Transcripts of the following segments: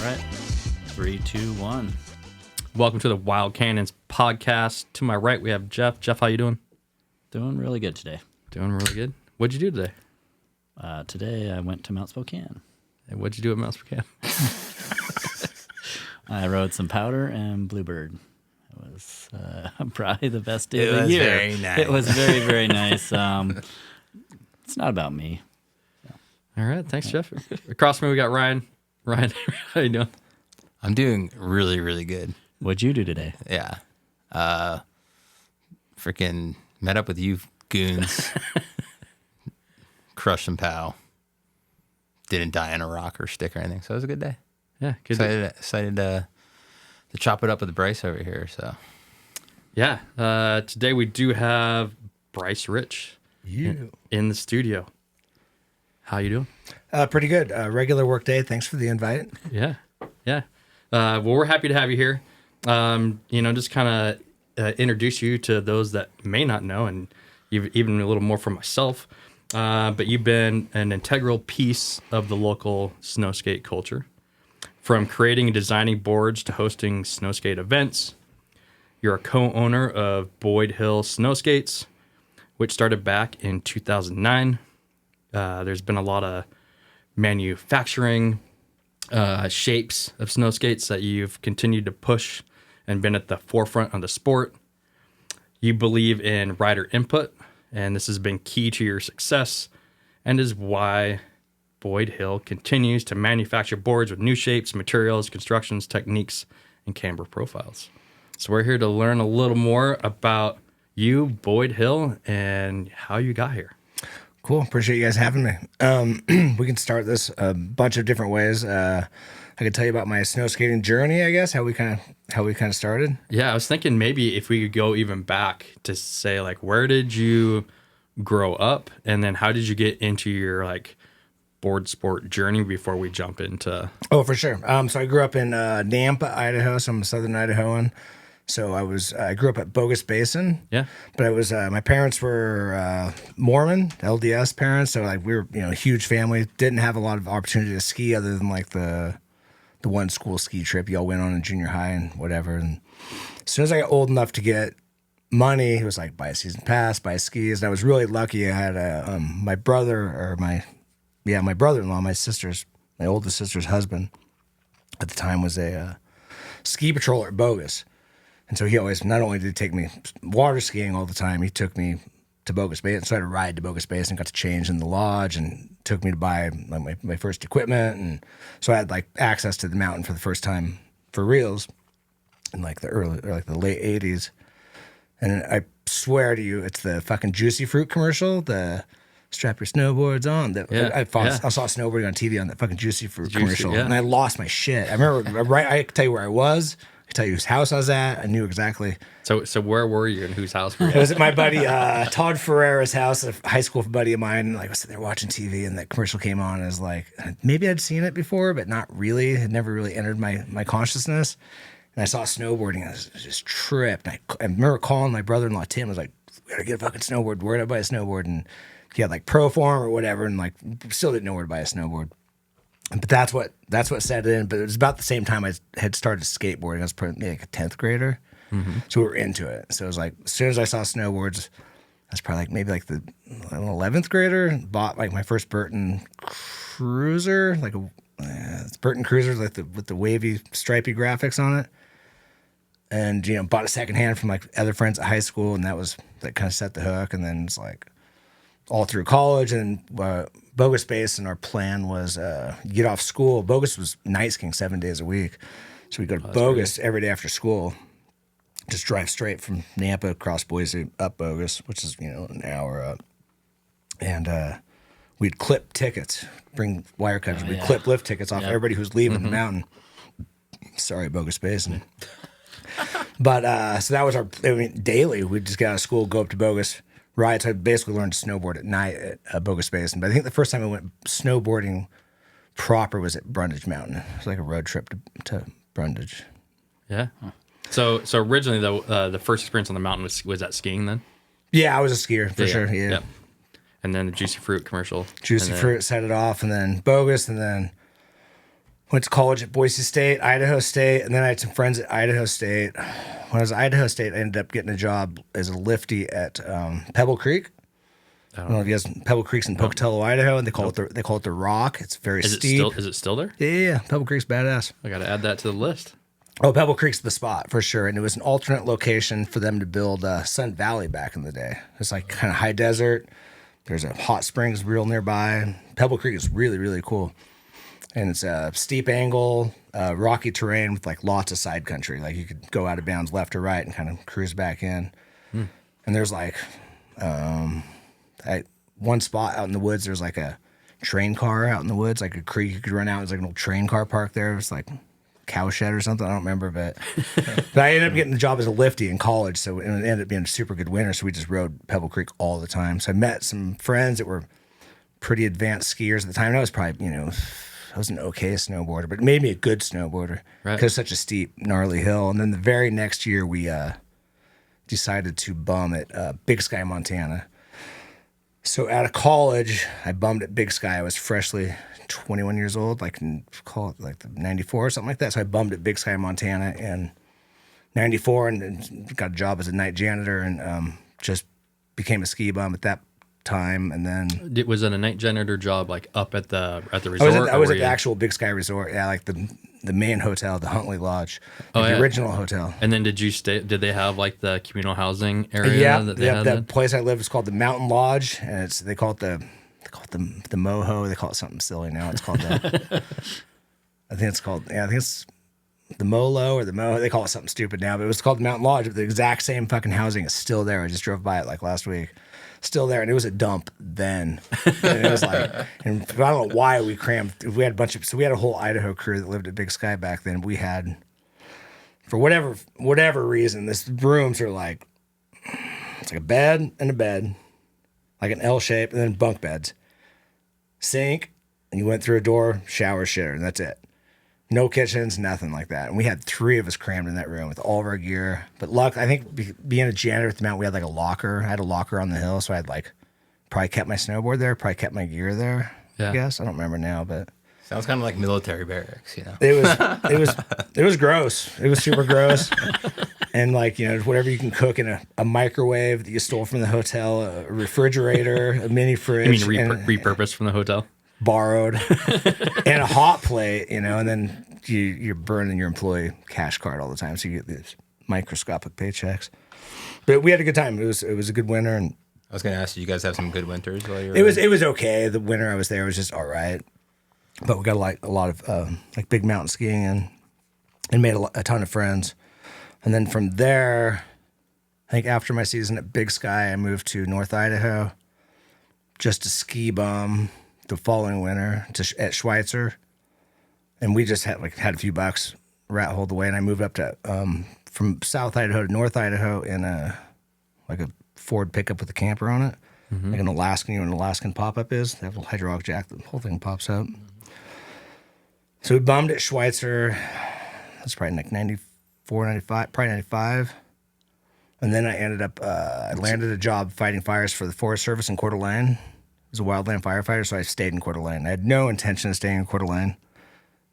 right. 3, 2, 1. Welcome to the Wild Cannons podcast. To my right, we have Jeff. Jeff, how you doing? Doing really good today. Doing really good. What'd you do today? Today I went to Mount Spokane. And what'd you do at Mount Spokane? I rode some powder and bluebird. It was probably the best day of the was year. very nice. It was very, very nice. It's not about me. All right, thanks, Jeff. Across from me, we got Ryan. Ryan, how you doing? I'm doing really, really good. What'd you do today? Yeah. Freaking met up with you goons. Crushed some POW. Didn't die on a rock or stick or anything. So it was a good day. Yeah, good. Excited to chop it up with Bryce over here. So Yeah, today we do have Bryce Rich in the studio. How you doing? Pretty good. Regular work day. Thanks for the invite. Yeah. Well, we're happy to have you here. Just kind of introduce you to those that may not know, and even a little more for myself. But you've been an integral piece of the local snow skate culture, from creating and designing boards to hosting snow skate events. You're a co-owner of Boyd Hill Snowskates, which started back in 2009. There's been a lot of manufacturing shapes of snow skates that you've continued to push and been at the forefront of the sport. You believe in rider input, and this has been key to your success and is why Boyd Hill continues to manufacture boards with new shapes, materials, constructions, techniques, and camber profiles. So we're here to learn a little more about you, Boyd Hill, and how you got here. Cool. Appreciate you guys having me. We can start this a bunch of different ways. I could tell you about my snow skating journey, I guess, how we kind of started. Yeah, I was thinking maybe if we could go even back to say, like, where did you grow up, and then how did you get into your like board sport journey before we jump into? Oh, for sure. So I grew up in Nampa, Idaho. So I'm a Southern Idahoan. So I grew up at Bogus Basin. Yeah. But I was my parents were Mormon, LDS parents. So like we were a huge family. Didn't have a lot of opportunity to ski other than like the one school ski trip y'all went on in junior high and whatever. And as soon as I got old enough to get money, it was like buy a season pass, buy skis. And I was really lucky. I had my brother-in-law, my oldest sister's husband at the time was a ski patroller at Bogus. And so he always, not only did he take me water skiing all the time, he took me to Bogus Basin. So I had to ride to Bogus Basin, got to change in the lodge, and took me to buy my first equipment. And so I had like access to the mountain for the first time for reals in like the late 80s. And I swear to you, it's the fucking Juicy Fruit commercial, the strap your snowboards on. I saw snowboarding on TV on that fucking Juicy Fruit commercial, and I lost my shit. I remember, I could tell you where I was. I could tell you whose house I was at. I knew exactly. So where were you and whose house were you at? It was at my buddy Todd Ferreira's house, a high school buddy of mine. Like I was sitting there watching TV, and that commercial came on. And I was like, maybe I'd seen it before, but not really. It never really entered my consciousness. And I saw snowboarding, and I was just tripped. I remember calling my brother-in-law Tim. I was like, "We gotta get a fucking snowboard. Where do I buy a snowboard?" And he had like Proform or whatever, and like still didn't know where to buy a snowboard. But that's what set it in. But it was about the same time I had started skateboarding. I was probably like a 10th grader, so we were into it. So it was like as soon as I saw snowboards, I was probably like maybe like the 11th grader. Bought like my first Burton Cruiser, like a Burton Cruiser with the wavy stripy graphics on it. And bought a secondhand from like other friends at high school, and that kind of set the hook. And then it's like all through college and Bogus Basin, our plan was get off school. Bogus was night skiing 7 days a week, so we go to Bogus every day after school. Just drive straight from Nampa across Boise up Bogus, which is an hour up, and we'd clip tickets, bring wire cutters. We'd clip lift tickets off everybody who's leaving the mountain. Sorry, Bogus Basin. But so that was daily. We'd just get out of school, go up to Bogus, ride. So I basically learned to snowboard at night at Bogus Basin. But I think the first time I went snowboarding proper was at Brundage Mountain. It was like a road trip to Brundage. Yeah. So originally the first experience on the mountain was that skiing then? Yeah, I was a skier for sure. Yeah. And then the Juicy Fruit commercial. Juicy Fruit set it off, and then Bogus, and then Went to college at Boise State, Idaho State, and then I had some friends at Idaho State. When I was at Idaho State, I ended up getting a job as a lifty at Pebble Creek. I don't know if you guys, Pebble Creek's in Pocatello, Idaho, and they call it the Rock. It's very steep. Is it still there? Yeah. Pebble Creek's badass. I got to add that to the list. Oh, Pebble Creek's the spot for sure, and it was an alternate location for them to build Sun Valley back in the day. It's like kind of high desert. There's a hot springs real nearby. Pebble Creek is really, really cool. And it's a steep angle, rocky terrain with like lots of side country. Like you could go out of bounds left or right and kind of cruise back in. And there's like one spot out in the woods, there's like a train car out in the woods, like a creek you could run out. It's like an old train car park there. It's like cow shed or something. I don't remember, but I ended up getting the job as a lifty in college. So it ended up being a super good winter. So we just rode Pebble Creek all the time. So I met some friends that were pretty advanced skiers at the time. And I was probably, I was an okay snowboarder, but it made me a good snowboarder because it's such a steep, gnarly hill. And then the very next year, we decided to bum at Big Sky, Montana. So out of college, I bummed at Big Sky. I was freshly 21 years old, call it like the 94 or something like that. So I bummed at Big Sky, Montana in 94 and got a job as a night janitor and just became a ski bum at that time. And then Was it a night janitor job like up at the resort? I was at the actual Big Sky Resort. Yeah, like the main hotel, the Huntley Lodge, the original hotel. And then did they have like the communal housing area? Yeah, that they had that place I live is called the Mountain Lodge, and they call it the Moho. They call it something silly now. It's called the I think it's the Molo or the Moho. They call it something stupid now, but it was called the Mountain Lodge. But the exact same fucking housing is still there. I just drove by it like last week. Still there, and it was a dump then. And it was like, and I don't know why we crammed. We had we had a whole Idaho crew that lived at Big Sky back then. We had, for whatever reason, this rooms are like, it's like a bed and a bed, like an L shape, and then bunk beds, sink, and you went through a door, shower, shitter, and that's it. No kitchens, nothing like that. And we had 3 of us crammed in that room with all of our gear. But I think being a janitor at the mountain, we had like a locker. I had a locker on the hill, so I had probably kept my snowboard there, probably kept my gear there. Yeah. I guess I don't remember now, but sounds kind of like military barracks, It was gross. It was super gross. And whatever you can cook in a microwave that you stole from the hotel, a refrigerator, a mini fridge. You mean repurposed from the hotel? Borrowed and a hot plate, and then you're burning your employee cash card all the time, so you get these microscopic paychecks. But we had a good time. It was a good winter, and I was going to ask you guys have some good winters while you were It was okay. The winter I was there was just all right, but we got a lot of big mountain skiing and made a ton of friends. And then from there, I think after my season at Big Sky, I moved to North Idaho just to ski bum the following winter at Schweitzer, and we just had a few bucks rat hole the way, and I moved up to from South Idaho to North Idaho in a Ford pickup with a camper on it, like an Alaskan. An Alaskan pop-up is. They have a little hydraulic jack. The whole thing pops up. So we bummed at Schweitzer. That's probably like 94, 95, probably 95. And then I ended up, I landed a job fighting fires for the Forest Service in Coeur d'Alene. I was a wildland firefighter, so I stayed in Coeur d'Alene. I had no intention of staying in Coeur d'Alene,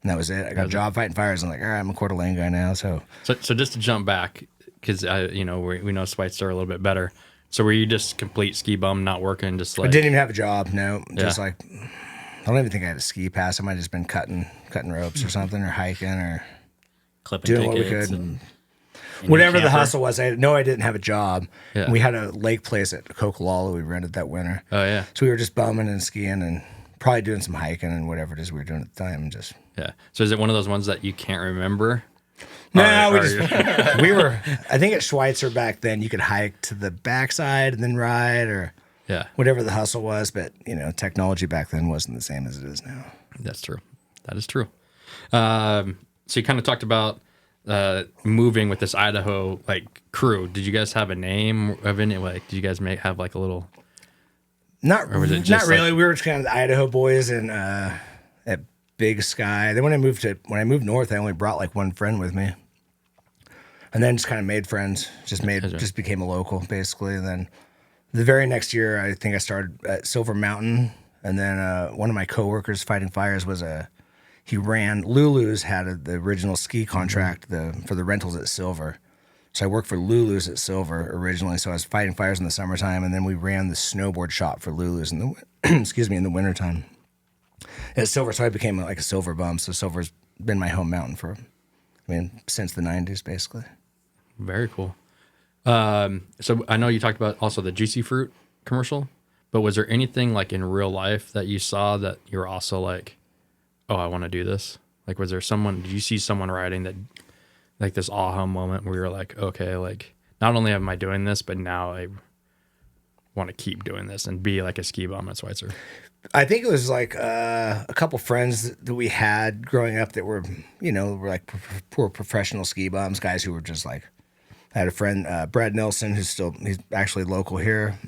and that was it. I got a job fighting fires. I'm like, all right, I'm a Coeur d'Alene guy now. So just to jump back, because we know Schweitzer a little bit better. So were you just complete ski bum, not working, just like? I didn't even have a job. No, just I don't even think I had a ski pass. I might have just been cutting ropes or something, or hiking, or Clipping doing what we tickets could. Whatever the hustle was, I didn't have a job. Yeah. We had a lake place at Kokolala we rented that winter. Oh, yeah. So we were just bumming and skiing and probably doing some hiking and whatever it is we were doing at the time. Yeah. So is it one of those ones that you can't remember? No, we were, I think at Schweitzer back then, you could hike to the backside and then ride or whatever the hustle was. But, technology back then wasn't the same as it is now. That's true. That is true. So you kind of talked about moving with this Idaho crew. Did you guys have a name of any? Did you guys have a little? Not really. We were just kind of the Idaho boys and at Big Sky. Then when I moved north, I only brought one friend with me, and then just kind of made friends. Just became a local basically. And then the very next year, I think I started at Silver Mountain, and then one of my coworkers fighting fires was he ran Lulu's had the original ski contract for the rentals at Silver. So I worked for Lulu's at Silver originally. So I was fighting fires in the summertime, and then we ran the snowboard shop for Lulu's in the in the wintertime at Silver. So I became like a Silver bum. So Silver's been my home mountain since the 90s, basically. Very cool. So I know you talked about also the Juicy Fruit commercial, but was there anything like in real life that you saw that you were also like, oh, I want to do this? Like, did you see someone riding that, like this aha moment where you're like, okay, like not only am I doing this, but now I want to keep doing this and be like a ski bum at Schweitzer? I think it was like a couple friends that we had growing up that were like poor professional ski bums, guys who were just like, I had a friend, Brad Nelson, he's actually local here,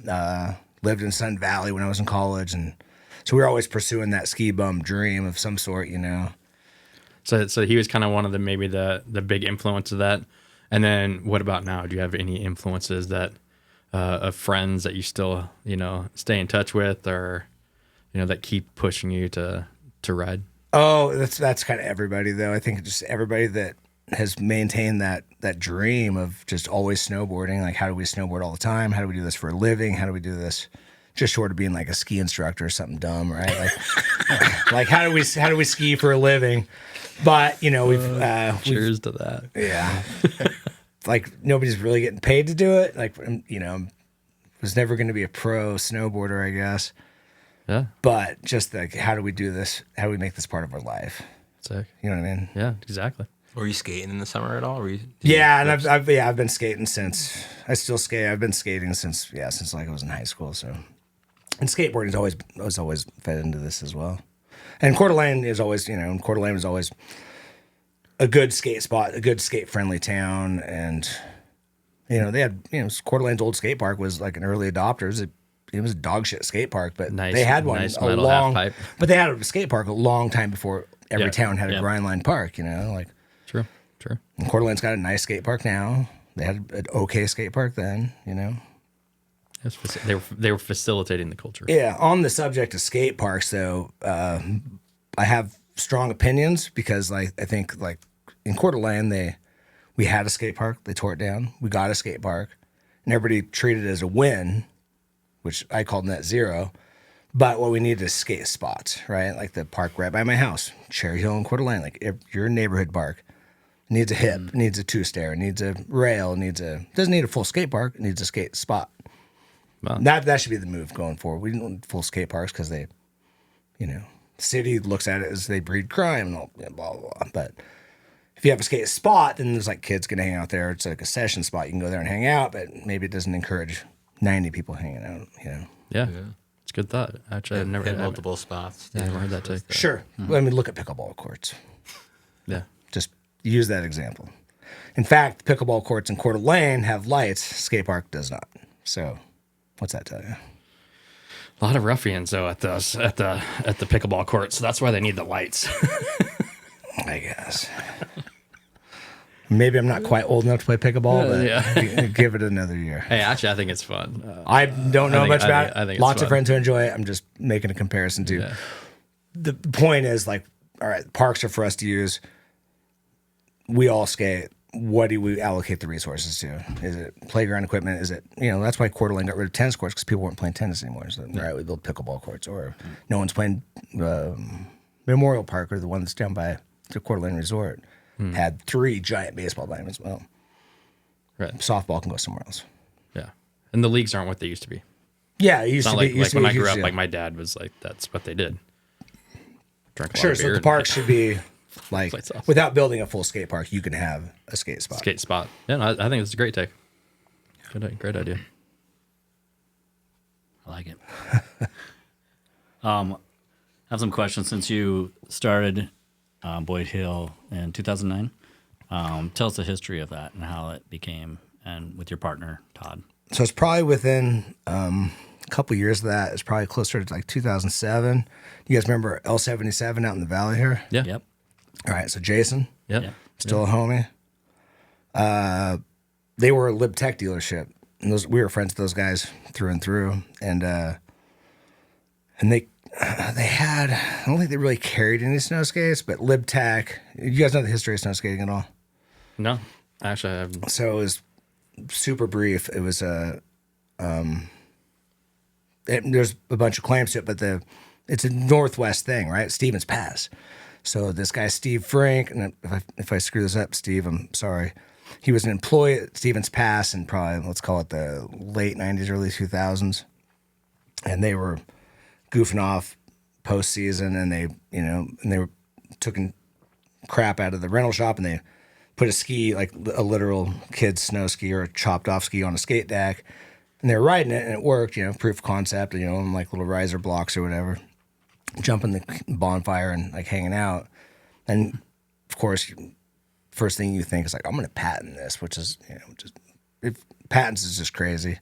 lived in Sun Valley when I was in college. And so we were always pursuing that ski bum dream of some sort, So he was kind of one of the big influence of that. And then what about now? Do you have any influences that of friends that you still, stay in touch with, or, that keep pushing you to ride? Oh, that's kind of everybody though. I think just everybody that has maintained that dream of just always snowboarding. Like, how do we snowboard all the time? How do we do this for a living? How do we do this just short of being like a ski instructor or something dumb, right? Like, like how do we ski for a living? But Cheers to that. Yeah. Like, nobody's really getting paid to do it. Like, was never going to be a pro snowboarder, I guess. Yeah. But just like, how do we do this? How do we make this part of our life? Sick. You know what I mean? Yeah, exactly. Were you skating in the summer at all? And I've been skating since I still skate. I've been skating since like I was in high school. So, and skateboarding was always fed into this as well. And Coeur d'Alene is always, Coeur d'Alene was always a good skate spot, a good skate friendly town, and they had Coeur d'Alene's old skate park was like an early adopters. It was a dog shit skate park, but they had one nice a metal long, half pipe. but they had a skate park a long time before every Yeah. town had a Yeah. grind line park. Like. True. And Coeur d'Alene's got a nice skate park now. They had an okay skate park then, They were facilitating the culture. Yeah. On the subject of skate parks, though, I have strong opinions because, like, I think, like, in Coeur d'Alene, we had a skate park. They tore it down. We got a skate park, and everybody treated it as a win, which I called net zero. But what we needed is skate spots, right? Like the park right by my house, Cherry Hill and Coeur d'Alene, like your neighborhood park. Needs a hip, needs a two-stair, needs a rail, doesn't need a full skate park, it needs a skate spot. Wow. That should be the move going forward. We don't want full skate parks because they, the city looks at it as they breed crime and all, blah, blah, blah. But if you have a skate spot, then there's like kids can hang out there. It's like a session spot. You can go there and hang out, but maybe it doesn't encourage 90 people hanging out, Yeah. It's a good thought. Actually, I've never Hit had multiple spots. I never heard that take. Sure. Well, I mean, look at pickleball courts. Yeah. Just use that example. In fact, pickleball courts in Coeur d'Alene have lights. Skate park does not. So, what's that tell you? A lot of ruffians though at the pickleball court, so that's why they need the lights. I guess. Maybe I'm not quite old enough to play pickleball, but Yeah. give it another year. Hey, actually, I think it's fun. I don't know much about it. I think it's Lots of fun. friends who enjoy it. I'm just making a comparison to. Yeah. The point is, like, all right, parks are for us to use. We all skate. What do we allocate the resources to? Is it playground equipment? Is it, that's why Coeur d'Alene got rid of tennis courts because people weren't playing tennis anymore. So, all right, we build pickleball courts. Or no one's playing Memorial Park, or the one that's down by the Coeur d'Alene Resort. Had 3 giant baseball diamonds. Well, Right. softball can go somewhere else. Yeah. And the leagues aren't what they used to be. Yeah, it used It's to not be. like, Used to when be I grew huge up, deal. like my dad was like, that's what they did. Drank a lot Sure, of so beer the and park should be like, Play softball. without building a full skate park, you can have a skate spot. skate spot. Yeah, no, I think it's a great take. Great idea. I like it. I have some questions since you started Boyd Hill in 2009. Tell us the history of that and how it became, and with your partner, Todd. So it's probably within a couple years of that. It's probably closer to like 2007. You guys remember L77 out in the valley here? Yeah. Yep. All right, so Jason, Yep. Yeah. still a homie. They were a Lib Tech dealership. And we were friends with those guys through and through. And they, they had, I don't think they really carried any snow skates, but LibTech, you guys know the history of snow skating at all? No, actually, I haven't. So it was super brief. It was there's a bunch of claims to it, but it's a Northwest thing, right? Stevens Pass. So this guy, Steve Frank, and if I screw this up, Steve, I'm sorry. He was an employee at Stevens Pass in probably, let's call it the late 90s, early 2000s. And they were goofing off postseason, and they were taking crap out of the rental shop, and they put a ski, like a literal kid's snow ski or a chopped off ski on a skate deck. And they were riding it, and it worked, proof of concept, on like little riser blocks or whatever, jumping the bonfire and like hanging out. And of course, first thing you think is like, I'm going to patent this, which is, patents is just crazy.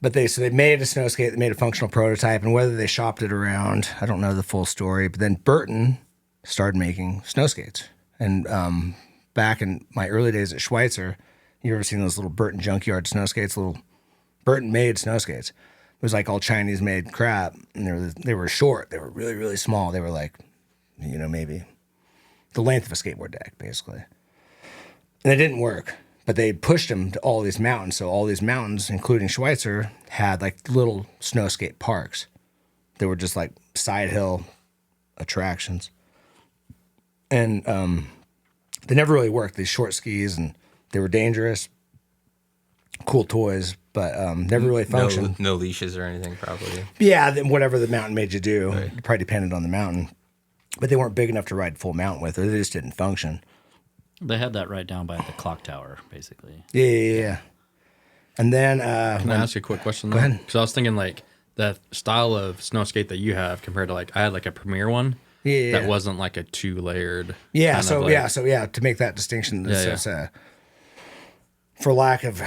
But they made a snow skate, they made a functional prototype, and whether they shopped it around, I don't know the full story. But then Burton started making snow skates. And back in my early days at Schweitzer, you ever seen those little Burton junkyard snow skates? Burton made snow skates. It was like all Chinese made crap, and they were short. They were really, really small. They were like, maybe the length of a skateboard deck, basically. And it didn't work. But they pushed them to all these mountains. So all these mountains, including Schweitzer, had like little snow skate parks. They were just like side hill attractions. And they never really worked, these short skis, and they were dangerous, cool toys, but never really functioned. No leashes or anything, probably. Yeah, then whatever the mountain made you do. Right. It probably depended on the mountain. But they weren't big enough to ride full mountain with, or they just didn't function. They had that right down by the clock tower, basically. Yeah. And then Can I ask you a quick question? Go ahead. Because I was thinking like the style of snow skate that you have compared to like I had like a Premier one. Yeah. That wasn't like a 2-layered. Yeah, kind so of like, to make that distinction, Yeah, it's for lack of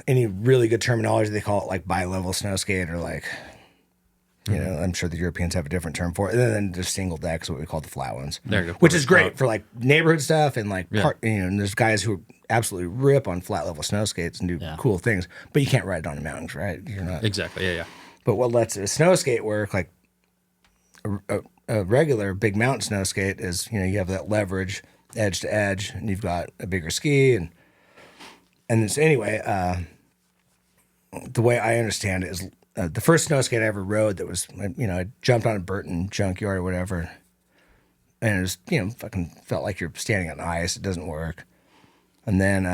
any really good terminology, they call it like bi-level snow skate, or like, I'm sure the Europeans have a different term for it. And then just single deck is what we call the flat ones. There you go. Which is great for like neighborhood stuff and like, Yeah. and there's guys who absolutely rip on flat level snow skates and do cool things, but you can't ride it on the mountains, right? You're not. Exactly. Yeah. But what lets a snow skate work, like a regular big mountain snow skate, is you have that leverage edge to edge, and you've got a bigger ski, and so anyway, the way I understand it is the first snow skate I ever rode that was I jumped on a Burton junkyard or whatever, and it was fucking felt like you're standing on ice. It doesn't work. And then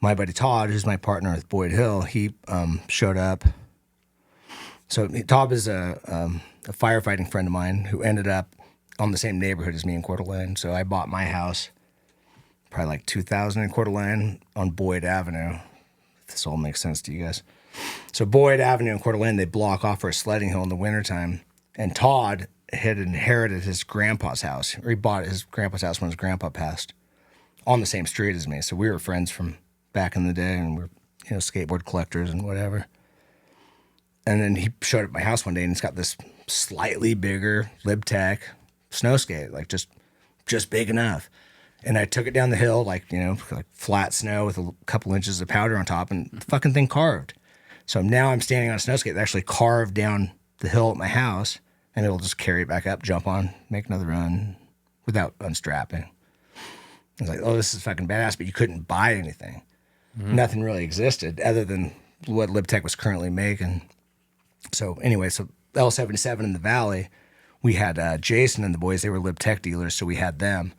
my buddy Todd, who's my partner with Boyd Hill, he showed up. So Todd is a firefighting friend of mine who ended up on the same neighborhood as me in Coeur d'Alene. So I bought my house probably like 2000 in Coeur d'Alene on Boyd Avenue. If this all makes sense to you guys. So Boyd Avenue in Coeur d'Alene, they block off for a sledding hill in the wintertime. And Todd had inherited his grandpa's house, or he bought his grandpa's house when his grandpa passed, on the same street as me. So we were friends from back in the day, and we're skateboard collectors and whatever. And then he showed up at my house one day, and he's got this slightly bigger LibTech snow skate, like just big enough. And I took it down the hill, like flat snow with a couple inches of powder on top, and the fucking thing carved. So now I'm standing on a snow skate that actually carved down the hill at my house, and it'll just carry it back up, jump on, make another run without unstrapping. I was like, oh, this is fucking badass, but you couldn't buy anything. Mm-hmm. Nothing really existed other than what LibTech was currently making. So anyway, so L77 in the Valley, we had Jason and the boys, they were LibTech dealers, so we had them.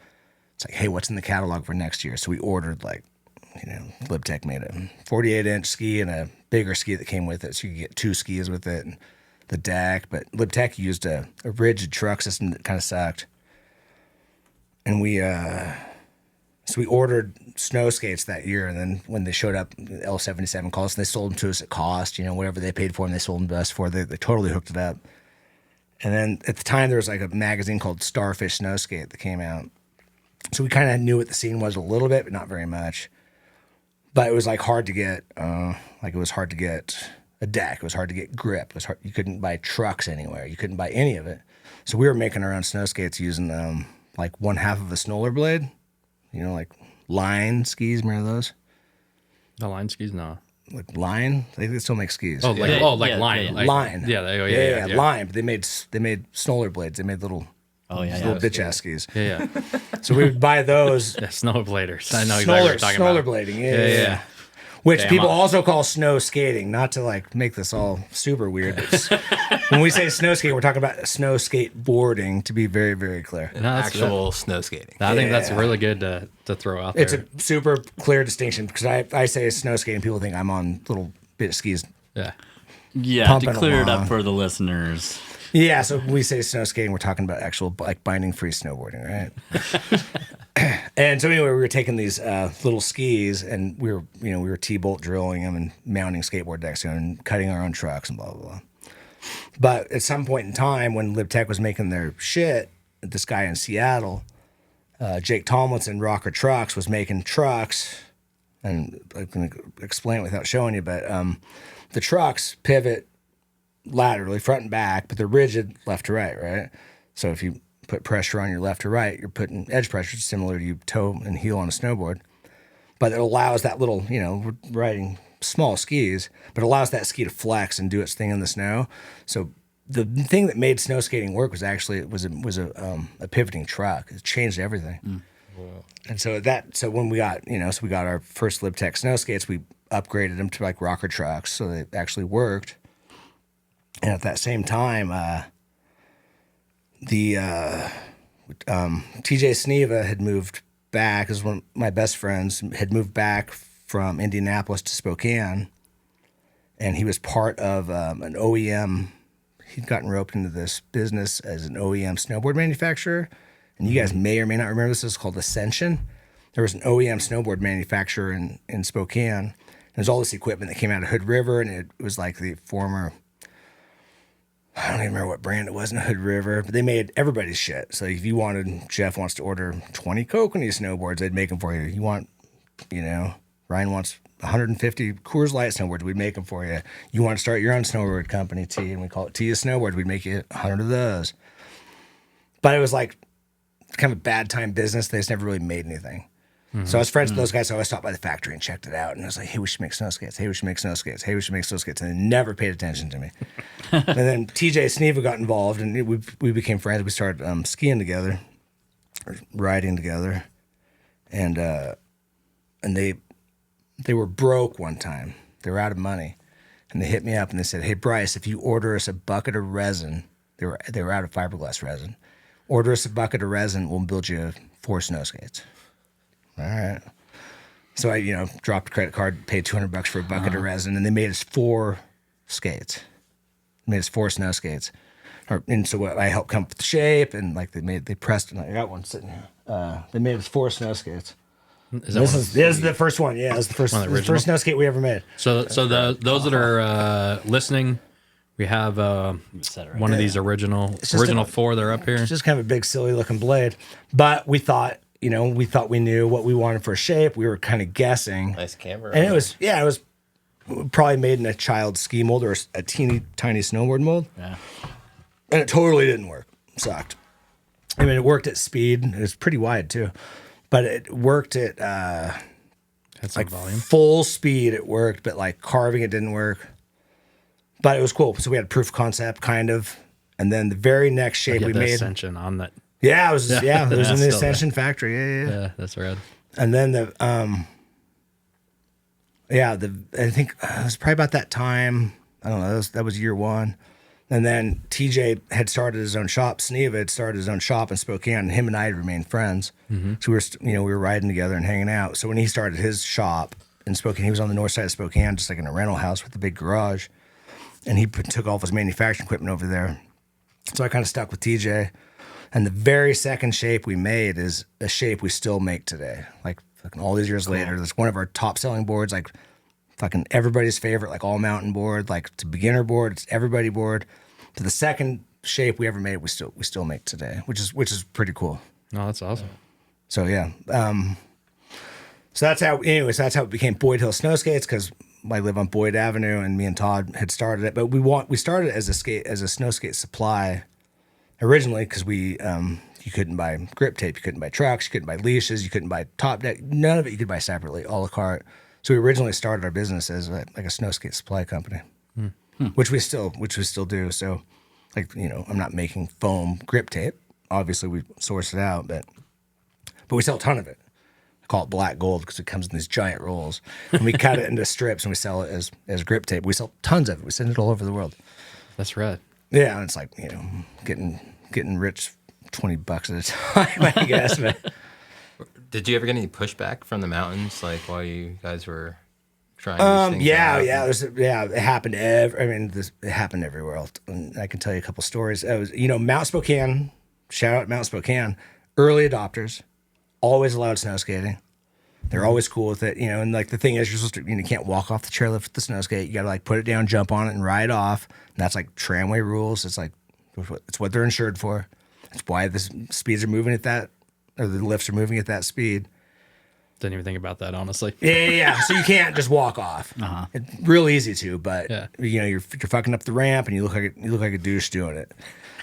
It's like, hey, what's in the catalog for next year? So we ordered LibTech made a 48-inch ski and a bigger ski that came with it, so you could get 2 skis with it and the deck. But LibTech used a rigid truck system that kind of sucked. And we ordered snow skates that year, and then when they showed up, L77 called us, and they sold them to us at cost. Whatever they paid for them, they sold them to us for. They totally hooked it up. And then at the time, there was like a magazine called Starfish Snowskate that came out. So we kind of knew what the scene was a little bit, but not very much. But it was like hard to get, it was hard to get a deck. It was hard to get grip. It was hard. You couldn't buy trucks anywhere. You couldn't buy any of it. So we were making our own snow skates using like 1/2 of a snoller blade. Like line skis, remember those? The line skis, no. like Line. I think they still make skis. Oh, like Yeah, like yeah, line. yeah. Like, Line. Yeah, they go, yeah. Line. But they made snoller blades. They made little bitch ass skis. Yeah. So we would buy those. Yeah, snowbladers. I know exactly what you're talking about. Snowblading. Yeah. Which Damn, people also call snow skating, not to like make this all super weird. But when we say snow skating, we're talking about snow skateboarding, to be very, very clear. No, that's Actual snow skating. I think that's Yeah. really good to throw out there. It's a super clear distinction because I say snow skating, people think I'm on little bit of skis. yeah. Yeah, Pumping to clear it along. up for the listeners. Yeah, so when we say snow skating, we're talking about actual like binding free snowboarding, right? And so anyway, we were taking these little skis, and we were T-bolt drilling them and mounting skateboard decks and cutting our own trucks and blah blah blah. But at some point in time, when LibTech was making their shit, this guy in Seattle, Jake Tomlinson, Rocker Trucks, was making trucks, and I'm going to explain it without showing you, but the trucks pivot laterally, front and back, but they're rigid left to right, right? So if you put pressure on your left to right, you're putting edge pressure similar to you toe and heel on a snowboard. But it allows that little, we're riding small skis, but it allows that ski to flex and do its thing in the snow. So the thing that made snow skating work was actually it was a pivoting truck. It changed everything. And so when we got we got our first LibTech snow skates, we upgraded them to like rocker trucks, so they actually worked. And at that same time, TJ Sneva had moved back, as one of my best friends, had moved back from Indianapolis to Spokane, and he was part of an OEM. He'd gotten roped into this business as an OEM snowboard manufacturer, and you guys may or may not remember this. It's called Ascension. There was an OEM snowboard manufacturer in Spokane. There's all this equipment that came out of Hood River, and it was like the former, I don't even remember what brand it was in Hood River, but they made everybody's shit. So if you wanted, Jeff wants to order 20 Kokanee snowboards, they'd make them for you. You want, Ryan wants 150 Coors Light snowboards, we'd make them for you. You want to start your own snowboard company, T, and we call it Tia Snowboard, we'd make you 100 of those. But it was like kind of a bad time business. They just never really made anything. So I was friends with those guys, so I always stopped by the factory and checked it out. And I was like, hey, we should make snow skates. Hey, we should make snow skates. Hey, we should make snow skates. And they never paid attention to me. And then TJ Sneva got involved, and we became friends. We started skiing together, or riding together. And they were broke one time. They were out of money. And they hit me up and they said, hey, Bryce, if you order us a bucket of resin, they were out of fiberglass resin. Order us a bucket of resin, we'll build you 4 snow skates. All right. So I, dropped a credit card, paid $200 for a bucket of resin, and they made us 4 skates. They made us 4 snow skates. And so I helped come up with the shape, and like they pressed, and I got one sitting here. They made us 4 snow skates. This is the first one. Yeah, it was the first snow skate we ever made. So those that are listening, we have one of these original 4 that are up here. It's just kind of a big, silly looking blade. But we thought we knew what we wanted for a shape. We were kind of guessing. Nice camber. And it was probably made in a child's ski mold or a teeny tiny snowboard mold. Yeah. And it totally didn't work. It sucked. I mean, it worked at speed. It was pretty wide too. But it worked at Had some volume. full speed. It worked, but like carving it didn't work. But it was cool. So we had proof of concept, kind of. And then the very next shape we the made. Ascension on that. Yeah, it was it was in the still Ascension factory. Yeah. Yeah, that's rad. And then I think it was probably about that time. I don't know. That was year 1. And then TJ had started his own shop. Sneva had started his own shop in Spokane, and him and I had remained friends. So we were riding together and hanging out. So when he started his shop in Spokane, he was on the north side of Spokane, just like in a rental house with a big garage. And he took all of his manufacturing equipment over there. So I kind of stuck with TJ. And the very second shape we made is a shape we still make today. Like fucking all these years later, it's one of our top selling boards, like fucking everybody's favorite, like all mountain board, like it's a beginner board, it's everybody board. To the second shape we ever made, we still make today, which is pretty cool. No, that's awesome. So yeah, so that's how it became Boyd Hill Snowskates, because I live on Boyd Avenue, and me and Todd had started it, but we started as a snow skate supply originally, because you couldn't buy grip tape, you couldn't buy trucks, you couldn't buy leashes, you couldn't buy top deck, none of it you could buy separately, a la carte. So we originally started our business as like a snowskate supply company, which we still do. So, like, you know, I'm not making foam grip tape. Obviously, we source it out, but we sell a ton of it. I call it black gold because it comes in these giant rolls, and we cut it into strips and we sell it as grip tape. We sell tons of it. We send it all over the world. That's right. Yeah, and it's like, you know, getting rich $20 at a time, I guess. But Did you ever get any pushback from the mountains, like while you guys were trying these things out? It happened. It happened everywhere else. And I can tell you a couple stories. It was, you know, Mount Spokane. Shout out Mount Spokane. Early adopters, always allowed snow skating. They're always cool with it, you know. And like the thing is, you're supposed to, you can't walk off the chairlift with the snow skate. You got to like put it down, jump on it, and ride off. And that's like tramway rules. It's like it's what they're insured for. It's why the speeds are moving at that, or the lifts are moving at that speed. Didn't even think about that, honestly. Yeah. So you can't just walk off. It's real easy to, but you know, you're fucking up the ramp, and you look like a douche doing it.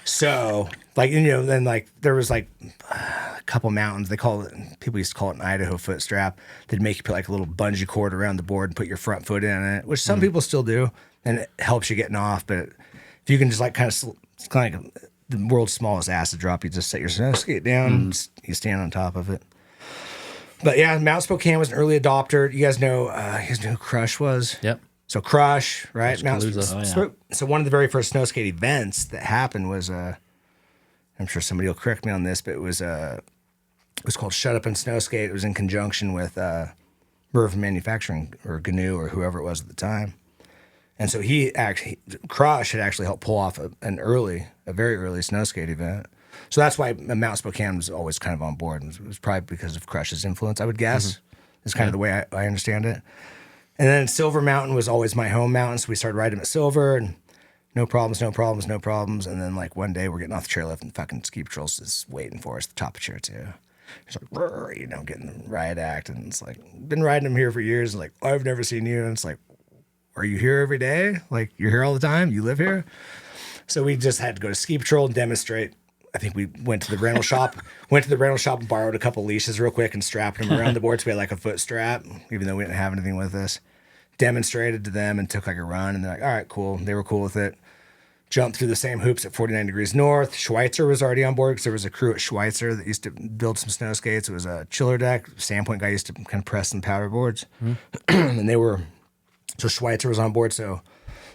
So like, you know, then like there was like a couple mountains. People used to call it an Idaho foot strap. They'd make you put like a little bungee cord around the board and put your front foot in it, which some people still do, and it helps you getting off. But if you can just like it's kind of like the world's smallest acid drop. You just set your snow skate down, and you stand on top of it. But yeah, Mount Spokane was an early adopter. You guys know who Crush was? Yep. So Crush, right? Palooza. So one of the very first snow skate events that happened was I'm sure somebody will correct me on this, but it was called Shut Up and Snowskate. It was in conjunction with Merv Manufacturing or GNU or whoever it was at the time. And so Crush had actually helped pull off a very early snow skate event. So that's why Mount Spokane was always kind of on board. It was probably because of Crush's influence, I would guess. Is kind of the way I understand it. And then Silver Mountain was always my home mountain, so we started riding at Silver, and no problems. And then like one day we're getting off the chairlift, and fucking ski patrol's just waiting for us at the top of chair two. It's like, you know, getting the riot act, and it's like, been riding them here for years. And like, oh, I've never seen you, and it's like, are you here every day? Like, you're here all the time? You live here? So we just had to go to ski patrol and demonstrate. I think we went to the rental shop, and borrowed a couple leashes real quick and strapped them around the board so we had like a foot strap, even though we didn't have anything with us. Demonstrated to them and took like a run, and they're like, all right, cool. They were cool with it. Jumped through the same hoops at 49 degrees north. Schweitzer was already on board because there was a crew at Schweitzer that used to build some snow skates. It was a chiller deck. Sandpoint guy used to kind of press some powder boards. And so Schweitzer was on board. So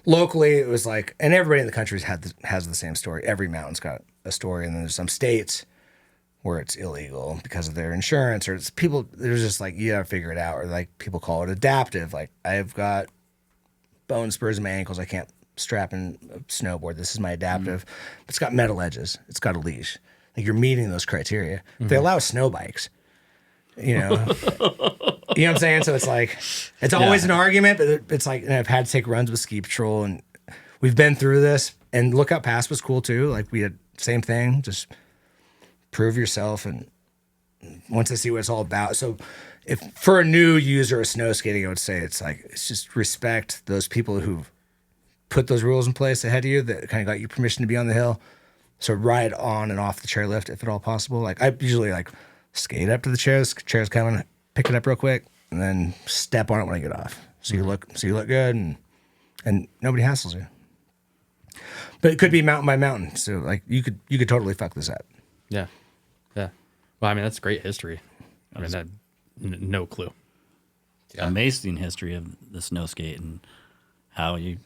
locally it was like, and everybody in the country has the same story. Every mountain's got a story, and then there's some states where it's illegal because of their insurance, or it's people, there's just like, you gotta figure it out, or like people call it adaptive. Like, I've got bone spurs in my ankles, I can't strap in a snowboard. This is my adaptive. It's got metal edges. It's got a leash. Like, you're meeting those criteria. If they allow snow bikes, you know, you know what I'm saying? So it's like, it's always an argument, but it's like, and I've had to take runs with ski patrol, and we've been through this. And Lookout Pass was cool too. Like, we had same thing, just prove yourself, and once they see what it's all about. So if for a new user of snow skating, I would say it's just respect those people who've put those rules in place ahead of you that kind of got you permission to be on the hill. So ride on and off the chairlift if at all possible. Like, I usually like skate up to the chair's coming, pick it up real quick, and then step on it when I get off. So you look good, and nobody hassles you. But it could be mountain by mountain. So like you could totally fuck this up. Yeah. Well, I mean, that's great history. I mean, no clue. Yeah. Amazing history of the snow skate and how you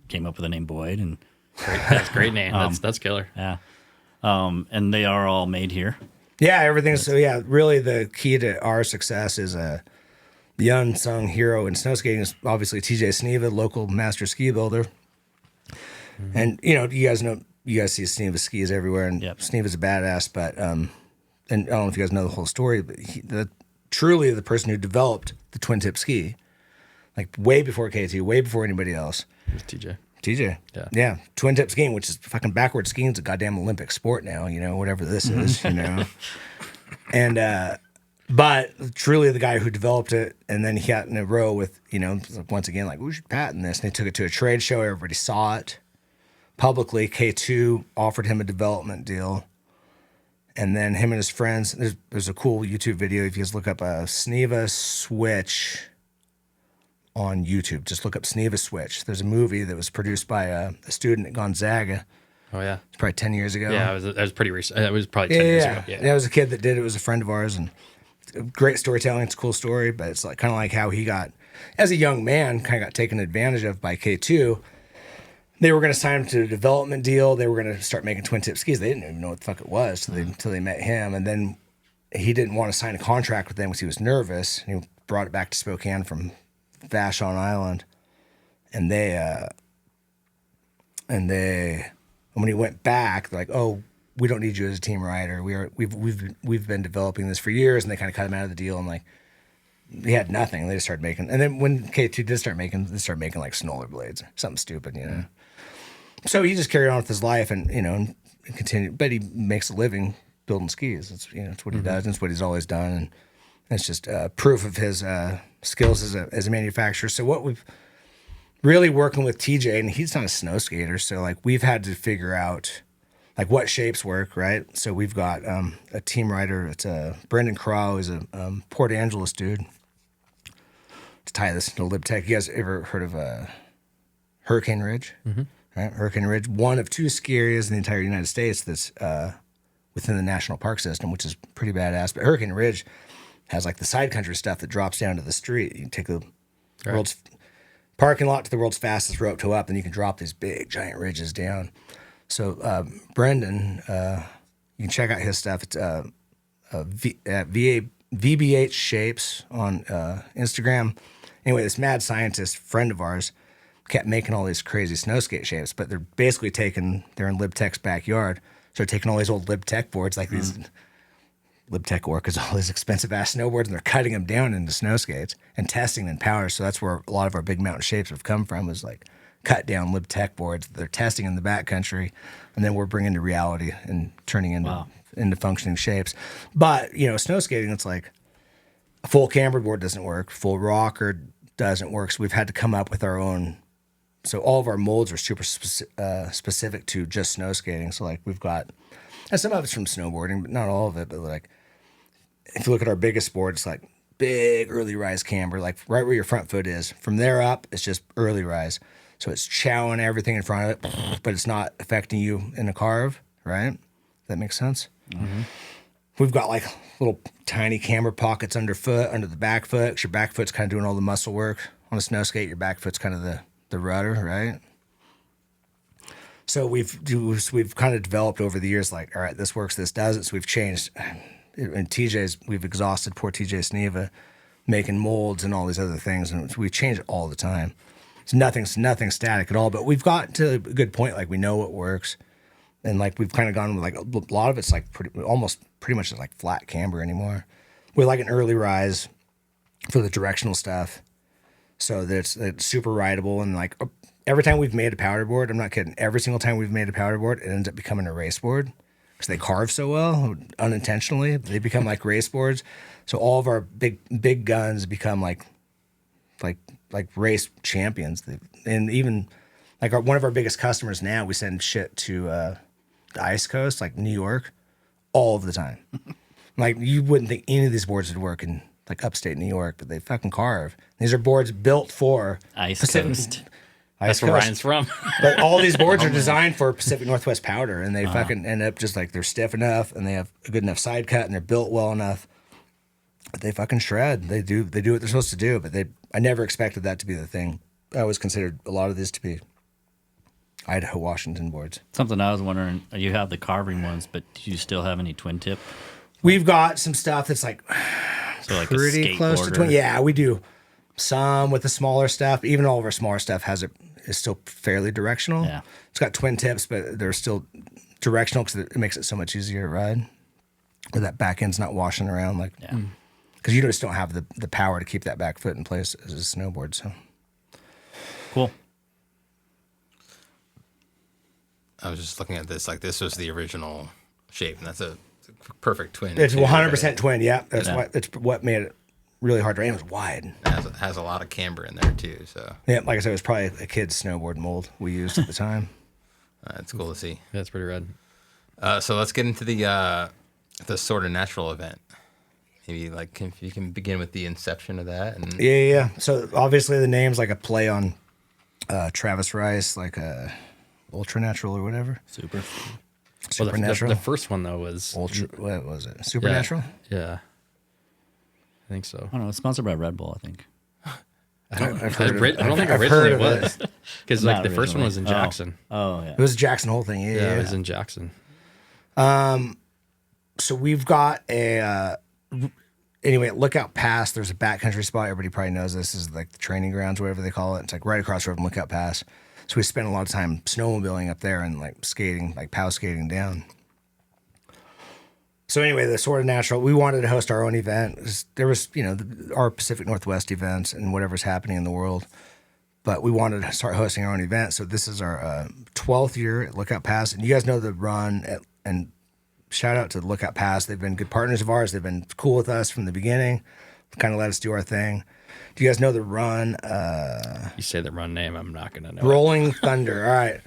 came up with the name Boyd, and that's a great name. That's killer. Yeah. And they are all made here. Yeah, everything. So yeah, really the key to our success is the unsung hero in snow skating is obviously TJ Sneva, local master ski builder. And you know, you guys see Sneva skis everywhere, and Sneva's a badass. But and I don't know if you guys know the whole story, but truly the person who developed the twin tip ski, like way before KT, way before anybody else. It was TJ. Yeah. Twin tip skiing, which is fucking backward skiing, is a goddamn Olympic sport now, you know, whatever this is, you know. And but truly the guy who developed it, and then he got in a row with, you know, once again, like, we should patent this. And they took it to a trade show, everybody saw it publicly. K2 offered him a development deal. And then him and his friends, there's a cool YouTube video. If you guys look up a Sneva Switch on YouTube. Just look up Sneva Switch. There's a movie that was produced by a student at Gonzaga. Oh yeah. It's probably 10 years ago. Yeah, it was pretty recent. It was probably 10 years ago. Yeah, it was a kid that did it. It was a friend of ours, and great storytelling. It's a cool story, but it's like kind of like how he got, as a young man, kind of got taken advantage of by K2. They were going to sign him to a development deal. They were going to start making twin tip skis. They didn't even know what the fuck it was until they met him. And then he didn't want to sign a contract with them because he was nervous. And he brought it back to Spokane from Vashon Island. And when he went back, they're like, "Oh, we don't need you as a team rider. We've been developing this for years." And they kind of cut him out of the deal. And like, he had nothing. They just started making. And then when K2 did start making, they started making like snoller blades, something stupid, you know. So he just carried on with his life, and and continued. But he makes a living building skis. It's it's what he does. And it's what he's always done, and it's just proof of his skills as a manufacturer. So what we've really working with TJ, and he's not a snow skater, so like we've had to figure out like what shapes work, right? So we've got a team rider. It's Brendan Crow, is a Port Angeles dude. To tie this into LibTech, you guys ever heard of Hurricane Ridge? Mm-hmm. Right, Hurricane Ridge, one of 2 ski areas in the entire United States that's within the national park system, which is pretty badass. But Hurricane Ridge has like the side country stuff that drops down to the street. You can take the world's parking lot to the world's fastest rope tow up, and you can drop these big giant ridges down. So Brendan, you can check out his stuff. It's VBH Shapes on Instagram. Anyway, this mad scientist friend of ours kept making all these crazy snow skate shapes, but they're basically they're in LibTech's backyard. So they're taking all these old LibTech boards, like these LibTech Orcas, all these expensive ass snowboards, and they're cutting them down into snow skates and testing them in powder. So that's where a lot of our big mountain shapes have come from, was like cut down LibTech boards that they're testing in the backcountry, and then we're bringing to reality and turning into functioning shapes. But snow skating, it's like a full cambered board doesn't work, full rocker doesn't work. So we've had to come up with our own. So all of our molds are super specific to just snow skating. So like we've got, and some of it's from snowboarding, but not all of it. But like, if you look at our biggest board, it's like big early rise camber, like right where your front foot is. From there up, it's just early rise. So it's chowing everything in front of it, but it's not affecting you in a carve, right? Does that make sense? Mm-hmm. We've got like little tiny camber pockets under the back foot, because your back foot's kind of doing all the muscle work. On a snow skate, your back foot's kind of the rudder, right? So we've kind of developed over the years, like, all right, this works, this doesn't. So we've changed. And we've exhausted poor TJ Sneva making molds and all these other things, and we change it all the time. So nothing's static at all. But we've got to a good point, like we know what works, and like we've kind of gone with like a lot of it's like pretty much like flat camber anymore, with like an early rise for the directional stuff, so that it's super rideable. And like every time we've made a powder board, I'm not kidding, every single time we've made a powder board, it ends up becoming a race board because they carve so well unintentionally. They become like race boards. So all of our big guns become like race champions. And even like one of our biggest customers now, we send shit to the Ice Coast, like New York, all of the time. Like you wouldn't think any of these boards would work in like upstate New York, but they fucking carve. These are boards built for Ice Pacific Coast. That's where Ryan's from. But all these boards are designed for Pacific Northwest powder, and they fucking end up just like they're stiff enough, and they have a good enough side cut, and they're built well enough. But they fucking shred. They do what they're supposed to do. But I never expected that to be the thing. I always considered a lot of these to be Idaho, Washington boards. Something I was wondering, you have the carving ones, but do you still have any twin tip? We've got some stuff that's like, So like pretty a close to twin. Yeah, we do some with the smaller stuff. Even all of our smaller stuff is still fairly directional. Yeah. It's got twin tips, but they're still directional because it makes it so much easier to ride. Where that back end's not washing around like. Yeah. Because you just don't have the power to keep that back foot in place as a snowboard. So Cool. I was just looking at this. Like this was the original shape, and that's a perfect twin. it's too, 100% right? twin. Yeah, that's what made it really hard to ride. It was wide. Has a lot of camber in there too. So Yeah, like I said, it was probably a kid's snowboard mold we used at the time. it's cool to see. That's pretty rad. So let's get into the SortaNatural event. maybe like if you can begin with the inception of that. And Yeah. So obviously the name's like a play on Travis Rice, like SortaNatural or whatever. Super. Well, SortaNatural. the first one though was What was it? Supernatural. Yeah, I think so. I don't know. It's sponsored by Red Bull, I think. I don't I've think I've originally heard it of was because like Not the first one was in originally. Jackson. Oh, yeah. It was a Jackson Hole thing. Yeah, Yeah. it was in Jackson. So we've got a anyway at Lookout Pass. There's a backcountry spot. Everybody probably knows this is like the training grounds, whatever they call it. It's like right across the road from Lookout Pass. So we spent a lot of time snowmobiling up there and like skating, like pow skating down. So anyway, the SortaNatural, we wanted to host our own event. There was, our Pacific Northwest events and whatever's happening in the world. But we wanted to start hosting our own event. So this is our 12th year at Lookout Pass. And you guys know the run and shout out to Lookout Pass. They've been good partners of ours. They've been cool with us from the beginning, kind of let us do our thing. Do you guys know the run? You say the run name, I'm not gonna know. Rolling Thunder. All right.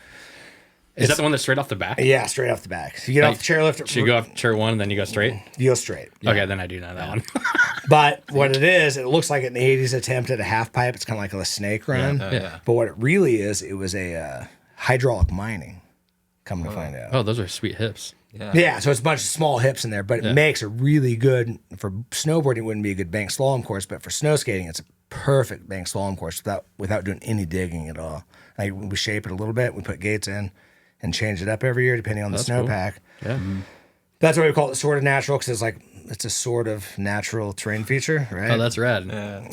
Is that the one that's straight off the back? Yeah, straight off the back. So you get off the chairlift. Should you go off chair one and then you go straight? You go straight. Okay, then I do know that one. But what it is, it looks like an 80s attempt at a half pipe. It's kind of like a snake run. Yeah. But what it really is, it was a hydraulic mining, come to find out. Oh, those are sweet hips. Yeah, so it's a bunch of small hips in there, but it makes a really good, for snowboarding, it wouldn't be a good bank slalom course, but for snow skating, it's a perfect bank slalom course without doing any digging at all. Like we shape it a little bit, we put gates in and change it up every year depending on the snowpack. Cool. Yeah. That's why we call it SortaNatural, because it's a sort of natural terrain feature, right? Oh, that's rad.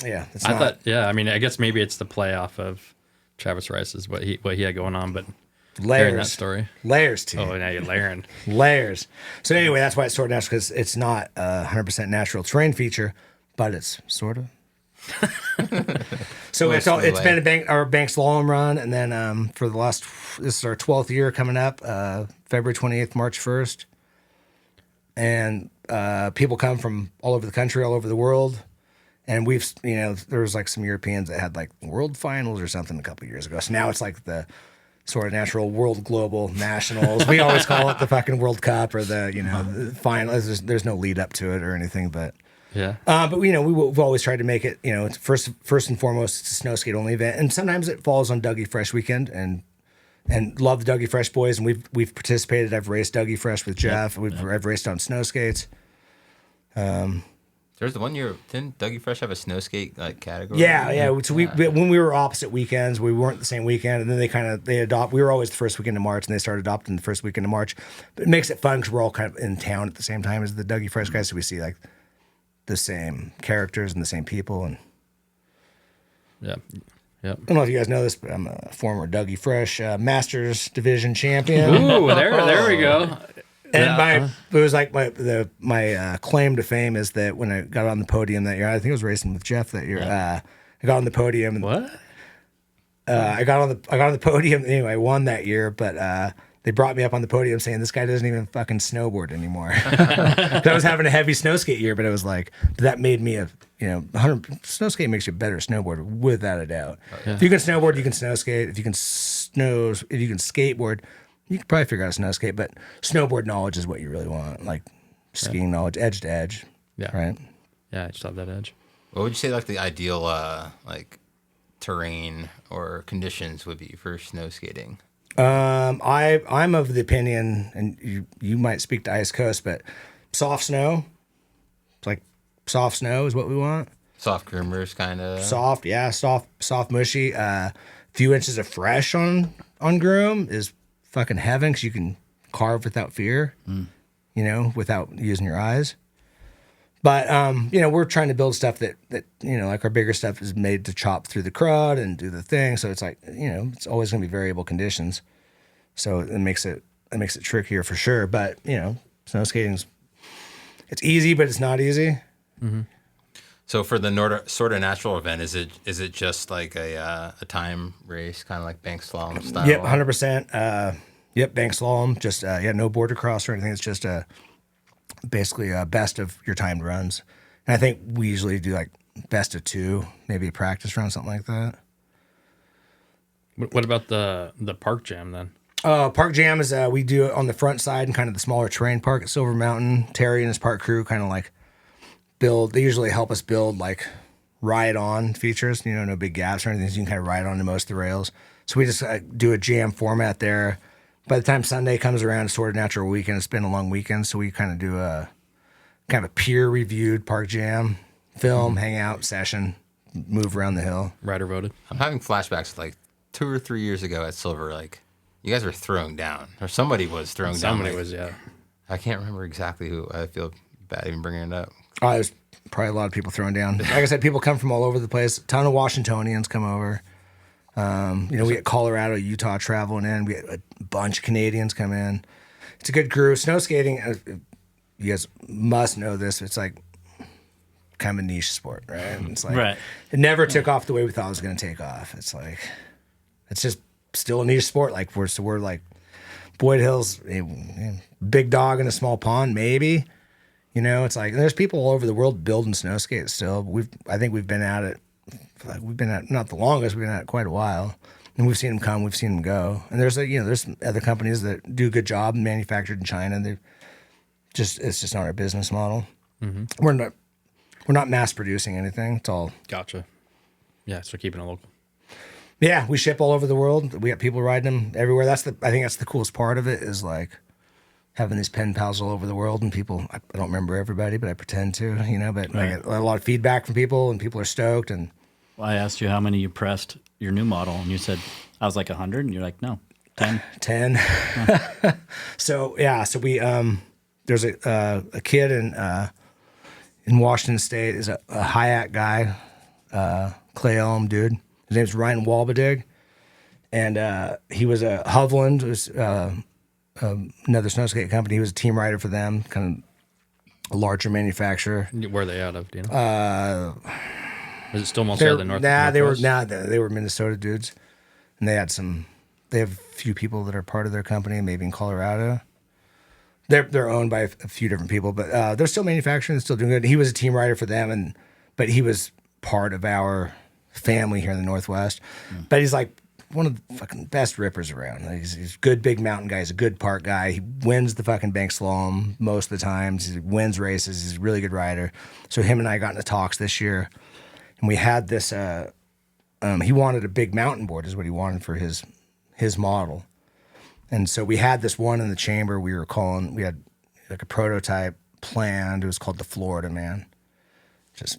Yeah, it's I not. thought, I mean, I guess maybe it's the play off of Travis Rice's what he had going on, but hearing that story. Layers to Oh, now you're layering. layers. So anyway, that's why it's SortaNatural, because it's not a 100% natural terrain feature, but it's sort of. So it's been our bank slalom run, and then for the this is our 12th year coming up, February 28th, March 1st, and people come from all over the country, all over the world. And we've, there was like some Europeans that had like world finals or something a couple of years ago. So now it's like the SortaNatural World Global Nationals. We always call it the fucking World Cup or the final. There's no lead up to it or anything, but Yeah. but we've always tried to make it, it's first and foremost, it's a snow skate only event, and sometimes it falls on Dougie Fresh weekend, and love the Dougie Fresh boys, and we've participated. I've raced Dougie Fresh with Jeff. I've raced on snow skates. There's the one year, didn't Dougie Fresh have a snow skate like category? Yeah. So when we were opposite weekends, we weren't the same weekend, and then they adopt. We were always the first weekend of March, and they started adopting the first weekend of March. But it makes it fun because we're all kind of in town at the same time as the Dougie Fresh guys, so we see like the same characters and the same people. And Yeah. I don't know if you guys know this, but I'm a former Dougie Fresh Masters Division champion. Ooh, there we go. And it was like my claim to fame is that when I got on the podium that year, I think I was racing with Jeff that year. I got on the podium. And, What? I got on the podium. Anyway, I won that year, but they brought me up on the podium saying this guy doesn't even fucking snowboard anymore. I was having a heavy snow skate year, but it was like that made me 100 snow skate makes you a better snowboarder without a doubt. If you can snowboard, you can snow skate. If you can skateboard, you can probably figure out a snow skate. But snowboard knowledge is what you really want, like skiing knowledge, edge to edge. Yeah. Right. Yeah, I just love that edge. What would you say like the ideal like terrain or conditions would be for snow skating? I'm of the opinion, and you might speak to Ice Coast, but soft snow. It's like soft snow is what we want. Soft groomers, kind of. Soft, mushy. Few inches of fresh on groom is fucking heaven, because you can carve without fear, without using your eyes. But we're trying to build stuff that like our bigger stuff is made to chop through the crud and do the thing. So it's like it's always going to be variable conditions. So it makes it trickier for sure. But snow skating's it's easy, but it's not easy. Mm-hmm. So for the SortaNatural event, is it just like a time race, kind of like bank slalom style? Yep, 100%. Yep, bank slalom. Just no border cross or anything. It's just basically a best of your timed runs. And I think we usually do like best of two, maybe a practice run, something like that. What about the park jam then? Park jam is we do it on the front side and kind of the smaller terrain park at Silver Mountain. Terry and his park crew kind of like build. They usually help us build like ride-on features. You know, no big gaps or anything. So you can kind of ride on to most of the rails. So we just do a jam format there. By the time Sunday comes around, it's SortaNatural weekend. It's been a long weekend, so we kind of do a kind of a peer-reviewed park jam, film, hangout session, move around the hill. Rider voted. I'm having flashbacks to like 2 or 3 years ago at Silver. Like, you guys were throwing down, or somebody was throwing down. Somebody like, was, yeah. I can't remember exactly who. I feel bad even bringing it up. Oh, there's probably a lot of people throwing down. Like I said, people come from all over the place. A ton of Washingtonians come over. You know, we get Colorado, Utah traveling in. We get a bunch of Canadians come in. It's a good group. Snow skating, you guys must know this. It's like kind of a niche sport, right? And it's like it never took off the way we thought it was going to take off. It's like it's just still a niche sport. Like we're like Boyd Hill's a big dog in a small pond, maybe. You know, it's like there's people all over the world building snow skates still. I think we've been at it. We've been at not the longest. We've been at it quite a while, and we've seen them come. We've seen them go. And there's there's other companies that do a good job manufactured in China. They it's just not our business model. Mm-hmm. We're not mass producing anything. It's all Gotcha. Yeah, so keeping it local. Yeah, we ship all over the world. We got people riding them everywhere. I think that's the coolest part of it is like having these pen pals all over the world, and people. I don't remember everybody, but I pretend to. You know, but I get a lot of feedback from people, and people are stoked. And I asked you how many you pressed your new model, and you said I was like 100, and you're like, no, 10. 10. So we there's a kid in Washington State is a Hayek guy, Clay Elm dude. His name's Ryan Walbadig, and he was a Hovland, was another snow skate company. He was a team rider for them, kind of a larger manufacturer. Where are they out of? Do you know? Is it still mostly the north? They were Minnesota dudes, and they have a few people that are part of their company, maybe in Colorado. They're owned by a few different people, but they're still manufacturing, they're still doing good. He was a team rider for them, but he was part of our family here in the Northwest. But he's like one of the fucking best rippers around. Like he's a good big mountain guy. He's a good park guy. He wins the fucking bank slalom most of the times. He wins races. He's a really good rider. So him and I got into talks this year, and we had this. He wanted a big mountain board, is what he wanted for his model. And so we had this one in the chamber we had like a prototype planned. It was called the Florida Man. It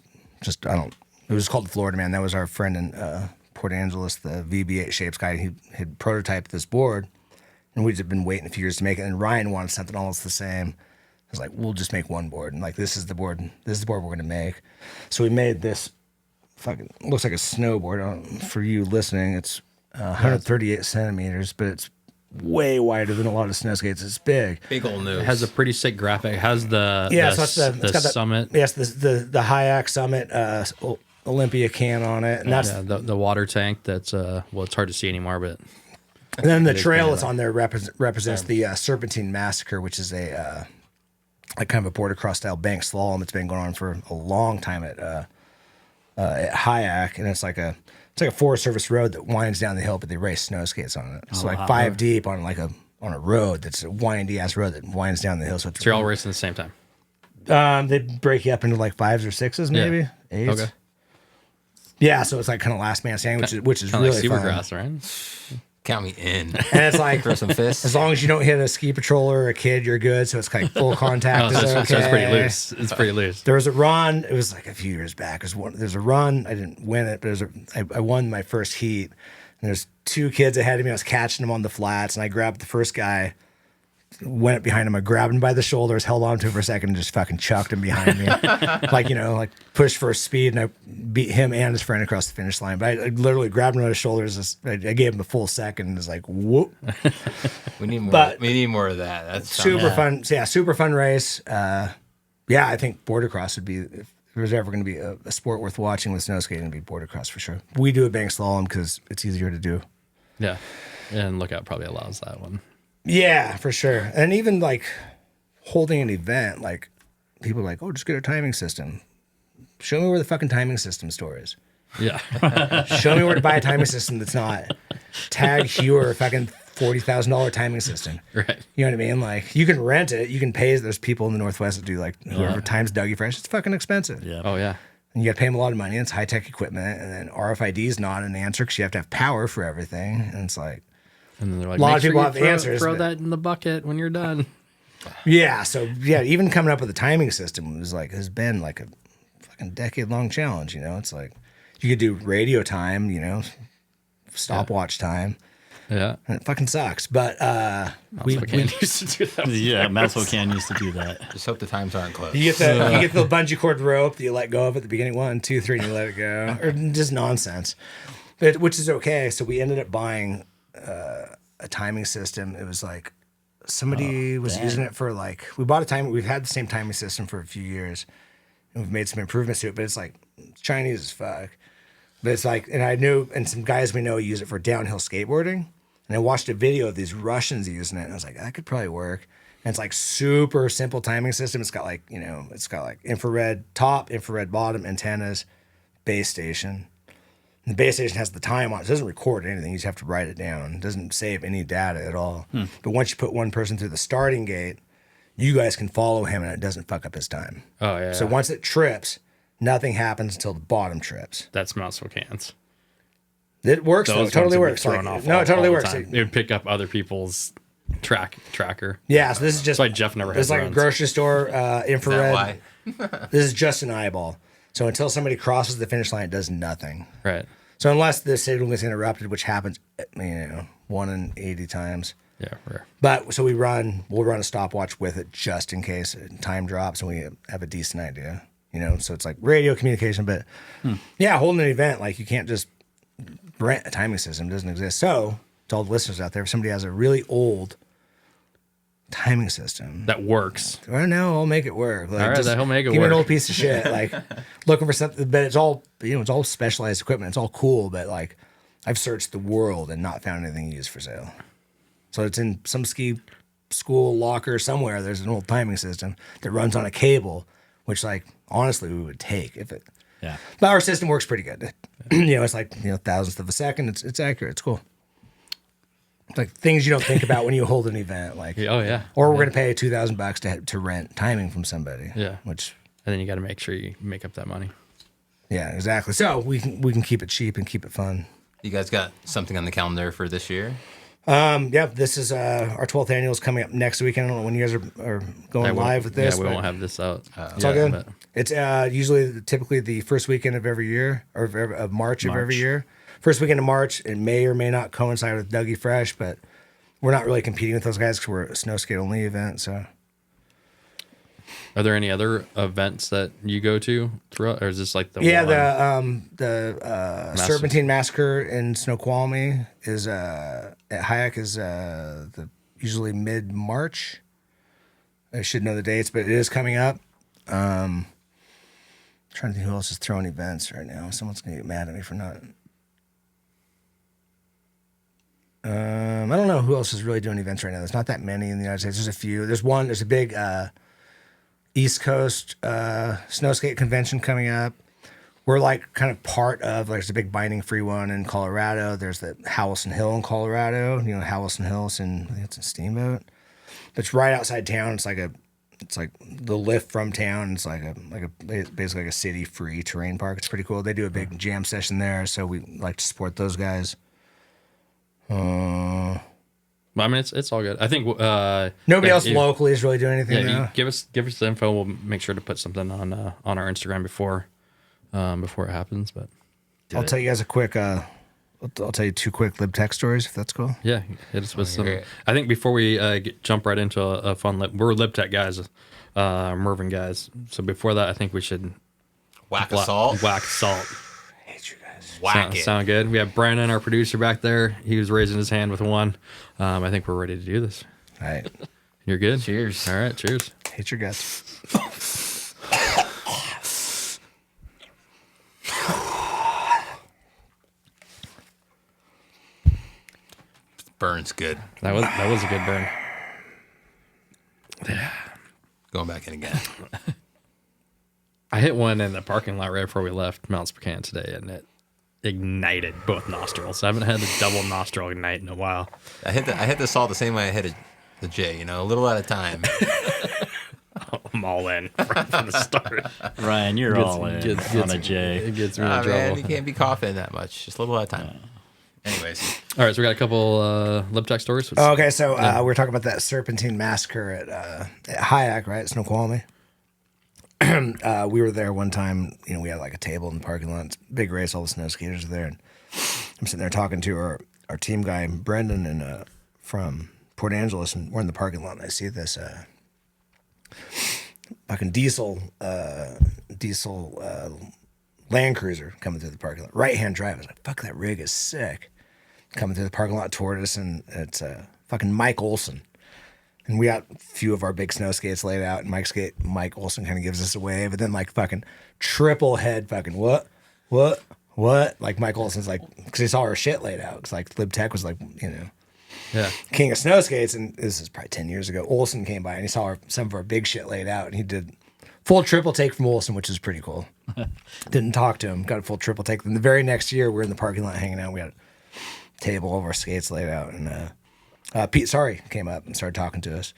was called the Florida Man. That was our friend in Port Angeles, the VB8 Shapes guy. He had prototyped this board, and we'd just been waiting a few years to make it. And Ryan wanted something almost the same. I was like, we'll just make one board. And like, this is the board we're going to make. So we made this fucking, looks like a snowboard. For you listening, it's 138 centimeters, but it's way wider than a lot of snow skates. It's big. Big old nose. It has a pretty sick graphic. It has the summit. Yes, the Hayek Summit Olympia can on it, and that's the water tank. That's it's hard to see anymore, but and then the trail that's on there represents the Serpentine Massacre, which is a kind of a border cross style bank slalom that's been going on for a long time at Hayek, and it's like a Forest Service road that winds down the hill, but they race snow skates on it. So like 5 deep on on a road that's a windy ass road that winds down the hill. So you're all racing at the same time. They break you up into like 5s or 6s, maybe 8s. Okay. Yeah, so it's like kind of last man standing, which is really like fun. Grass, right? Count me in. And it's like throw some fists. As long as you don't hit a ski patroller or a kid, you're good. So it's like full contact. So it's pretty loose. It's pretty loose. There was a run. It was like a few years back. There's a run. I didn't win it, but I won my first heat. And there's 2 kids ahead of me. I was catching them on the flats, and I grabbed the first guy, went up behind him. I grabbed him by the shoulders, held on to him for a second, and just fucking chucked him behind me. like pushed for speed, and I beat him and his friend across the finish line. But I literally grabbed him by the shoulders. I gave him a full second, and was like, whoop. We need more. We need more of that. That's super fun. Yeah, super fun race. I think border cross would be, if there was ever going to be a sport worth watching with snow skating, it'd be border cross for sure. We do a bank slalom because it's easier to do. Yeah, and Lookout probably allows that one. Yeah, for sure. And even like holding an event, like people are like, oh, just get a timing system. Show me where the fucking timing system store is. Yeah. Show me where to buy a timing system that's not Tag Heuer fucking $40,000 timing system. Right. You know what I mean? Like you can rent it, you can pay. There's people in the Northwest that do like whoever times Dougie Fresh. It's fucking expensive. Yeah. Oh yeah. And you got to pay them a lot of money. It's high tech equipment, and then RFID is not an answer because you have to have power for everything. And it's like And then they're like, A lot "Make of sure people you have throw, answers, Throw but- that in the bucket when you're done." yeah. So yeah, even coming up with a timing system has been like a fucking decade-long challenge. You know, it's like you could do radio time, you know, stopwatch time, Yeah. and it fucking sucks. But we used to do that. Yeah, Maxwell Can used to do that. Just hope the times aren't close. you get the bungee cord rope that you let go of at the beginning, 1, 2, 3, and you let it go, or just nonsense. But which is okay. So we ended up buying a timing system. It was like somebody was using it for like we bought a time. We've had the same timing system for a few years, and we've made some improvements to it. But it's like it's Chinese as fuck. But it's like, and I knew, and some guys we know use it for downhill skateboarding. And I watched a video of these Russians using it, and I was like, that could probably work. And it's like super simple timing system. It's got like, you know, it's got like infrared top, infrared bottom, antennas, base station. And the base station has the time on it. It doesn't record anything. You just have to write it down. It doesn't save any data at all. But once you put one person through the starting gate, you guys can follow him, and it doesn't fuck up his time. Oh yeah. So once it trips, nothing happens until the bottom trips. That's Maxwell Cans. It works, though. It totally works. Like, no, it totally works. It would pick up other people's tracker. Yeah, so this is just That's why Jeff never has It's like a runs. grocery store infrared. why? This is just an eyeball. So until somebody crosses the finish line, it does nothing. Right. So unless the signal gets interrupted, which happens, 1 in 80 times. Yeah. Rare. But so we'll run a stopwatch with it just in case time drops and we have a decent idea. You know, so it's like radio communication, but yeah, holding an event, like you can't just rent a timing system. It doesn't exist. So to all the listeners out there, if somebody has a really old timing system That works. I don't know, I'll make it work. Like, All right, just that'll make it give me an work. old piece of shit. Like looking for something, but it's all it's all specialized equipment. It's all cool, but like I've searched the world and not found anything used for sale. So it's in some ski school locker somewhere. There's an old timing system that runs on a cable, which like honestly we would take if it. Yeah. But our system works pretty good. It's like thousandth of a second. It's accurate. It's cool. It's like things you don't think about when you hold an event. Like Oh yeah. or we're gonna pay $2,000 to rent timing from somebody. Yeah. Which And then you got to make sure you make up that money. yeah, exactly. So we can keep it cheap and keep it fun. You guys got something on the calendar for this year? Yeah, this is our 12th annual is coming up next week. I don't know when you guys are going live with this. Yeah, we but won't have this out. It's all good. It's typically the first weekend of every year or of March of every year. First weekend of March. It may or may not coincide with Dougie Fresh, but we're not really competing with those guys because we're a snow skate only event. So Are there any other events that you go to throughout, or is this like the one? the Serpentine Massacre in Snoqualmie is at Hayek is usually mid-March. I should know the dates, but it is coming up. Trying to think who else is throwing events right now. Someone's gonna get mad at me for not. I don't know who else is really doing events right now. There's not that many in the United States. There's a few. There's a big East Coast snow skate convention coming up. We're like kind of part of, there's a big binding free one in Colorado. There's the Howelson Hill in Colorado. Howelson Hill's I think it's in Steamboat. It's right outside town. It's like the lift from town. It's basically like a city free terrain park. It's pretty cool. They do a big jam session there, so we like to support those guys. Well, I mean, it's all good. I think Nobody else locally is really doing anything. Yeah, give us the info. We'll make sure to put something on our Instagram before it happens. But I'll tell you guys a quick. I'll tell you 2 quick lib tech stories if that's cool. yeah, hit us with some. I think before we jump right into a fun we're lib tech guys, Mervin guys. So before that, I think we should Whack a salt. Whack salt. I hate you guys. Whack it. Sound good. We have Brandon, our producer, back there. He was raising his hand with one. I think we're ready to do this. All right. You're good? Cheers. All right, cheers. Hate your guts. Burns good. That was a good burn. Going back in again. I hit one in the parking lot right before we left Mount Spokane today, and ignited both nostrils. I haven't had a double nostril ignite in a while. I hit the saw the same way I hit the J, a little at a time. I'm all in from the start. Ryan, you're all in on a J. It gets me in trouble. Man, you can't be coughing that much. Just a little at a time. Anyways. All right, so we got a couple lip tech stories. Okay, so we're talking about that Serpentine Massacre at Hyack, right? Snoqualmie. We were there one time. We had like a table in the parking lot. It's a big race. All the snow skaters are there. And I'm sitting there talking to our team guy, Brendan, and from Port Angeles, and we're in the parking lot, and I see this fucking diesel Land Cruiser coming through the parking lot. Right-hand drive. I was like, fuck, that rig is sick. Coming through the parking lot toward us, and it's fucking Mike Olson. And we got a few of our big snow skates laid out, and Mike Olson kind of gives us a wave, but then like fucking triple head fucking what? Like Mike Olson's like, because he saw our shit laid out. Because like Lib Tech was like, Yeah. king of snow skates, and this is probably 10 years ago. Olson came by and he saw some of our big shit laid out, and he did full triple take from Olson, which is pretty cool. Didn't talk to him, got a full triple take. Then the very next year, we're in the parking lot hanging out. We had a table, all of our skates laid out, and Pete Sorry came up and started talking to us.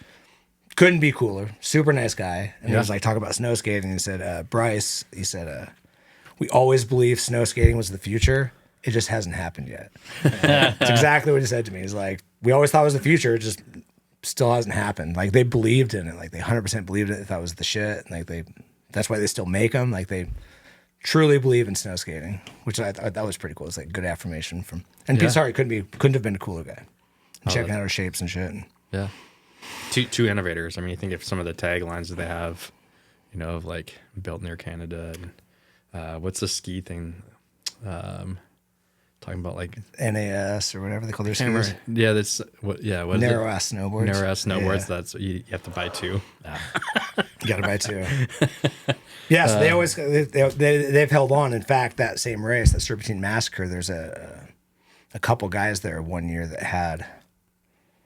Couldn't be cooler. Super nice guy. And he was like talking about snow skating. He said, Bryce, he said, we always believed snow skating was the future. It just hasn't happened yet. That's exactly what he said to me. He's like, we always thought it was the future. It just still hasn't happened. Like they believed in it. Like they 100% believed it. They thought it was the shit. And like that's why they still make them. Like they truly believe in snow skating, which I thought that was pretty cool. It's like good affirmation from. And Pete Sorry couldn't have been a cooler guy. And checking out our shapes and shit. Yeah. Two innovators. I mean, you think of some of the taglines that they have, of like built near Canada. And what's the ski thing? Talking about like NAS or whatever they call their camber. skis. Yeah, that's what. Yeah, what Narrow ass snowboards. Narrow ass snowboards. Yeah. That's you have to buy two. You got to buy two. Yeah, so they always they've held on. In fact, that same race, that Serpentine Massacre, there's a couple guys there one year that had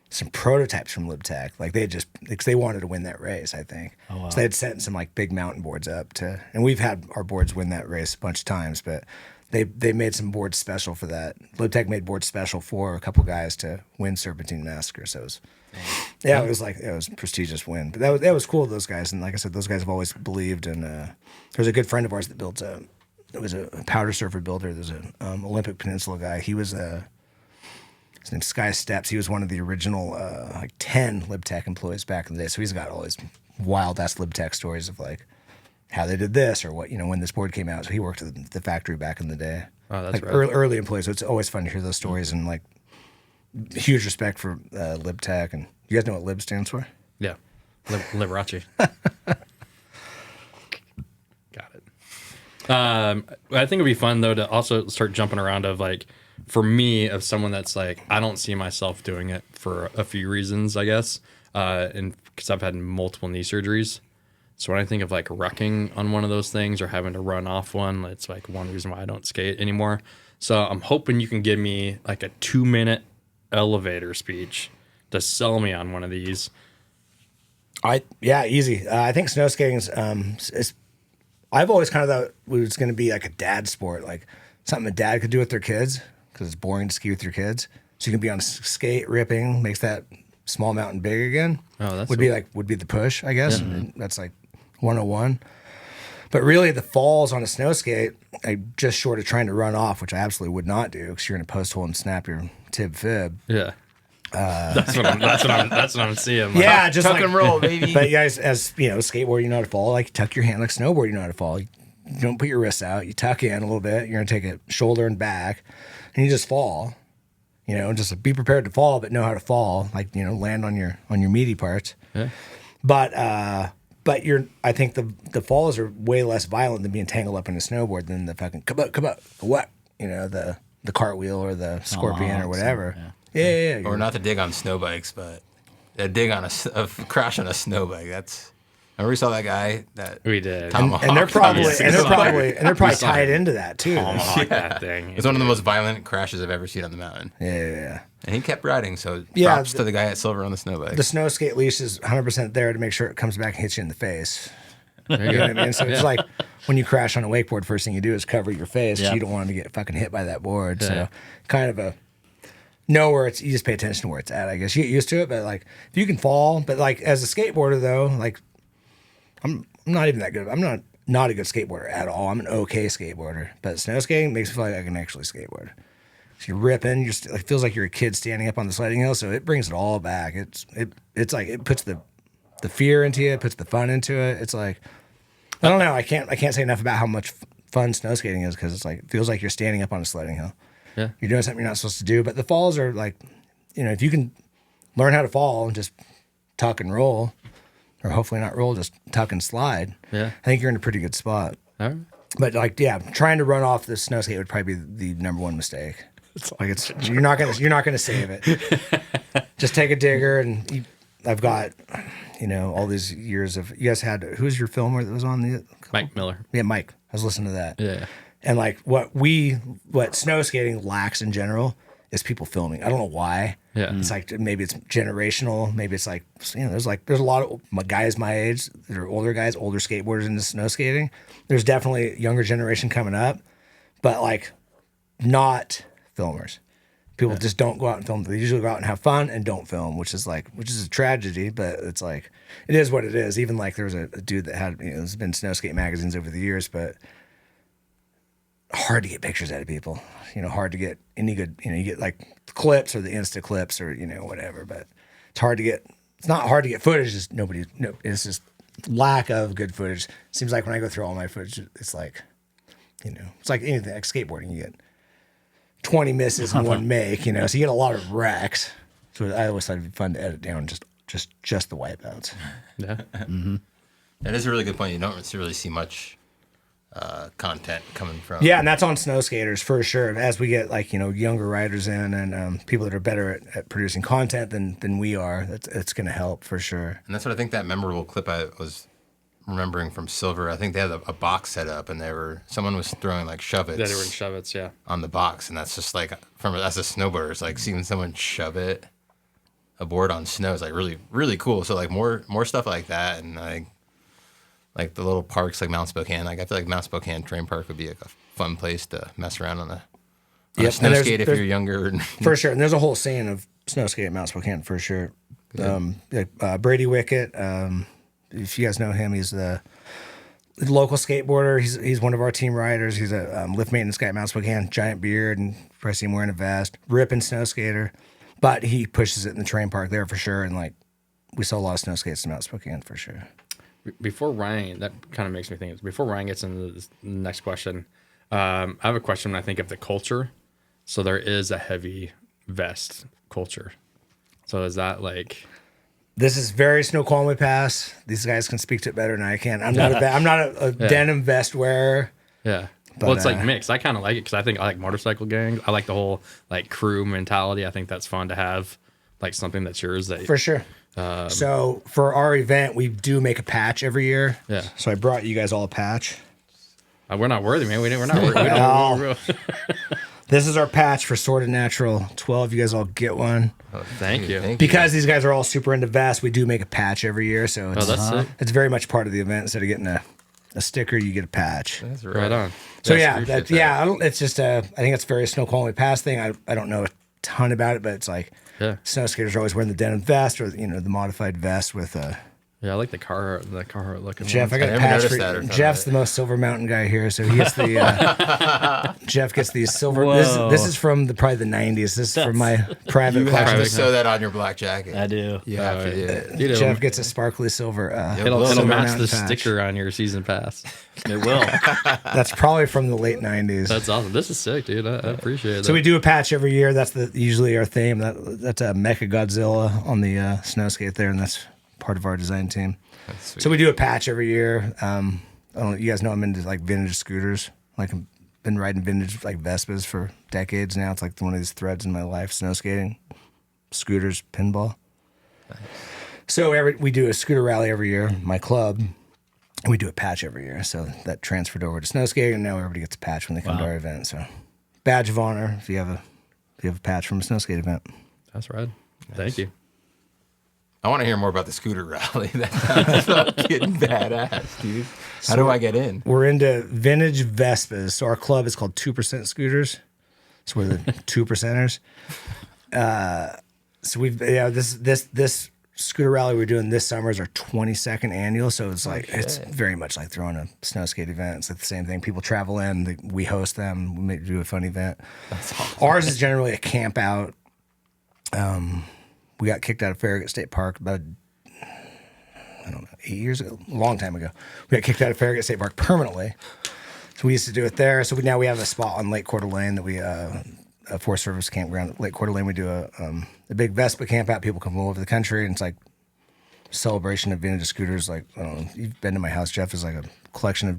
some prototypes from Lib Tech. Like because they wanted to win that race, I think. Oh, wow. So they had sent some like big mountain boards up and we've had our boards win that race a bunch of times, but they made some boards special for that. Lib Tech made boards special for a couple guys to win Serpentine Massacre. So it was, it was a prestigious win. But that was cool, those guys. And like I said, those guys have always believed. And there's a good friend of ours that built it was a powder surfer builder. There's an Olympic Peninsula guy. He was his name's Sky Steps. He was one of the original like 10 Lib Tech employees back in the day. So he's got all these wild ass Lib Tech stories of like how they did this or what, when this board came out. So he worked at the factory back in the day. Oh, that's like right. Early employees. So it's always fun to hear those stories and like huge respect for Lib Tech. And you guys know what Lib stands for? Yeah, Liberace. Got it. I think it'd be fun though to also start jumping around of like, for me, of someone that's like, I don't see myself doing it for a few reasons, I guess, and because I've had multiple knee surgeries. So when I think of like wrecking on one of those things or having to run off one, it's like one reason why I don't skate anymore. So I'm hoping you can give me like a 2-minute elevator speech to sell me on one of these. Easy. I think snow skating is. I've always kind of thought it was going to be like a dad sport, like something a dad could do with their kids because it's boring to ski with your kids. So you can be on a skate ripping, makes that small mountain big again. Oh, that's would be the push, I guess. Yeah. That's like 101. But really, the falls on a snow skate, just short of trying to run off, which I absolutely would not do because you're in a post hole and snap your tib fib. Yeah. That's what I'm seeing. Like, yeah, just tuck like, and roll, baby. But you guys, as skateboard, you know how to fall. Like tuck your hand, like snowboard, you know how to fall. You don't put your wrists out. You tuck in a little bit. You're gonna take it shoulder and back, and you just fall. Just be prepared to fall, but know how to fall. Like land on your meaty parts. Yeah. But I think the falls are way less violent than being tangled up in a snowboard than the fucking come up, what the cartwheel or the scorpion or whatever. Yeah. Or not to dig on snow bikes, but a dig on a crash on a snow bike. Remember we saw that guy that we did, and they're probably tied into that too. That thing. It's one of the most violent crashes I've ever seen on the mountain. Yeah. And he kept riding, so props to the guy at Silver on the snow bike. The snow skate leash is 100% there to make sure it comes back and hits you in the face. There You know what I mean? So it's Yeah. like when you crash on a wakeboard, first thing you do is cover your face. Yeah. You don't want to get fucking hit by that board. Yeah. So kind of know where you just pay attention to where it's at, I guess. You get used to it, but like if you can fall, but like as a skateboarder though, like I'm not even that good. I'm not a good skateboarder at all. I'm an okay skateboarder, but snow skating makes me feel like I can actually skateboard. So you're ripping, it feels like you're a kid standing up on the sliding hill. So it brings it all back. It's like it puts the fear into you, it puts the fun into it. It's like I don't know. I can't say enough about how much fun snow skating is because it's like it feels like you're standing up on a sledding hill. Yeah. You're doing something you're not supposed to do. But the falls are like, if you can learn how to fall and just tuck and roll, or hopefully not roll, just tuck and slide. Yeah. I think you're in a pretty good spot. All right. But like, yeah, trying to run off the snow skate would probably be the number one mistake. You're not gonna save it. Just take a digger and I've got, all these years of you guys had who's your filmer that was on the Mike Miller. Yeah, Mike. I was listening to that. Yeah. And like what snow skating lacks in general is people filming. I don't know why. Yeah. It's like maybe it's generational. Maybe it's like there's a lot of guys my age that are older guys, older skateboarders into snow skating. There's definitely a younger generation coming up, but like not filmers. People just don't go out and film. They usually go out and have fun and don't film, which is a tragedy, but it's like it is what it is. Even like there was a dude that had there's been snow skate magazines over the years, but hard to get pictures out of people. Hard to get any good. You get like the clips or the Insta clips or whatever, but it's hard to get. It's not hard to get footage. It's just lack of good footage. Seems like when I go through all my footage, it's like, it's like anything like skateboarding. You get 20 misses in one make, so you get a lot of wrecks. So I always thought it'd be fun to edit down just the wipeouts. Yeah. That is a really good point. You don't really see much content coming from. Yeah, and that's on snow skaters for sure. As we get like younger riders in and people that are better at producing content than we are, it's going to help for sure. And that's what I think that memorable clip I was remembering from Silver. I think they had a box set up and someone was throwing like shove-its. Yeah, they were in shove-its, yeah. On the box, and that's just like as a snowboarder, it's like seeing someone shove a board on snow is like really, really cool. So like more stuff like that, and like the little parks like Mount Spokane. Like I feel like Mount Spokane Train Park would be like a fun place to mess around on a snow skate if you're younger. For sure, and there's a whole scene of snow skate at Mount Spokane for sure. Brady Wickett, if you guys know him, he's the local skateboarder. He's one of our team riders. He's a lift maintenance guy at Mount Spokane, giant beard, and probably see him wearing a vest, ripping snow skater. But he pushes it in the train park there for sure, and like we saw a lot of snow skates in Mount Spokane for sure. Before Ryan, that kind of makes me think. Before Ryan gets into the next question, I have a question when I think of the culture. So there is a heavy vest culture. So is that like? This is very Snoqualmie Pass. These guys can speak to it better than I can. I'm not a denim vest wearer. Yeah. But, well, it's like mixed. I kind of like it because I like motorcycle gangs. I like the whole like crew mentality. I think that's fun to have, like something that's yours. For sure. So for our event, we do make a patch every year. Yeah. So I brought you guys all a patch. We're not worthy, man. We're not worthy. This is our patch for SortaNatural 12. You guys all get one. Oh, thank you. Because these guys are all super into vests, we do make a patch every year. So it's very much part of the event. Instead of getting a sticker, you get a patch. That's Right on. So it's just I think it's a very Snoqualmie Pass thing. I don't know a ton about it, but it's like snow skaters are always wearing the denim vest or the modified vest with Yeah, I like the Carhartt looking. Jeff, ones. I got a patch for you. Jeff's the most Silver Mountain guy here, so he gets the Jeff gets these silver. This is from probably the 90s. This is from my private You have collection. to sew that on your black jacket. I do. You have to do it. Dude, Jeff gets a sparkly silver. It'll Silver match Mountain the patch. sticker on your season pass. It will. That's probably from the late 90s. That's awesome. This is sick, dude. I appreciate it. So we do a patch every year. That's usually our theme. That's a Mecha Godzilla on the snow skate there, and that's part of our design team. So we do a patch every year. I don't know. You guys know I'm into like vintage scooters. Like I've been riding vintage like Vespas for decades now. It's like one of these threads in my life: snow skating, scooters, pinball. Nice. So we do a scooter rally every year. My club. We do a patch every year. So that transferred over to snow skating, and now everybody gets a patch when they come to our event. So badge of honor if you have a patch from a snow skate event. That's right. Nice. Thank you. I want to hear more about the scooter rally. That sounds fucking badass, dude. How do I get in? We're into vintage Vespas. So our club is called 2% Scooters. So we're the 2%ers. So this scooter rally we're doing this summer is our 22nd annual. So it's like it's very much like throwing a snow skate event. It's like the same thing. People travel in, we host them, we do a fun event. That's awesome. Ours is generally a camp out. We got kicked out of Farragut State Park about, I don't know, 8 years ago, a long time ago. We got kicked out of Farragut State Park permanently. So we used to do it there. So now we have a spot on Lake Coeur d'Alene that we, a Forest Service campground at Lake Coeur d'Alene. We do a big Vespa camp out. People come from all over the country, and it's like a celebration of vintage scooters. Like, I don't know, you've been to my house, Jeff. It's like a collection of,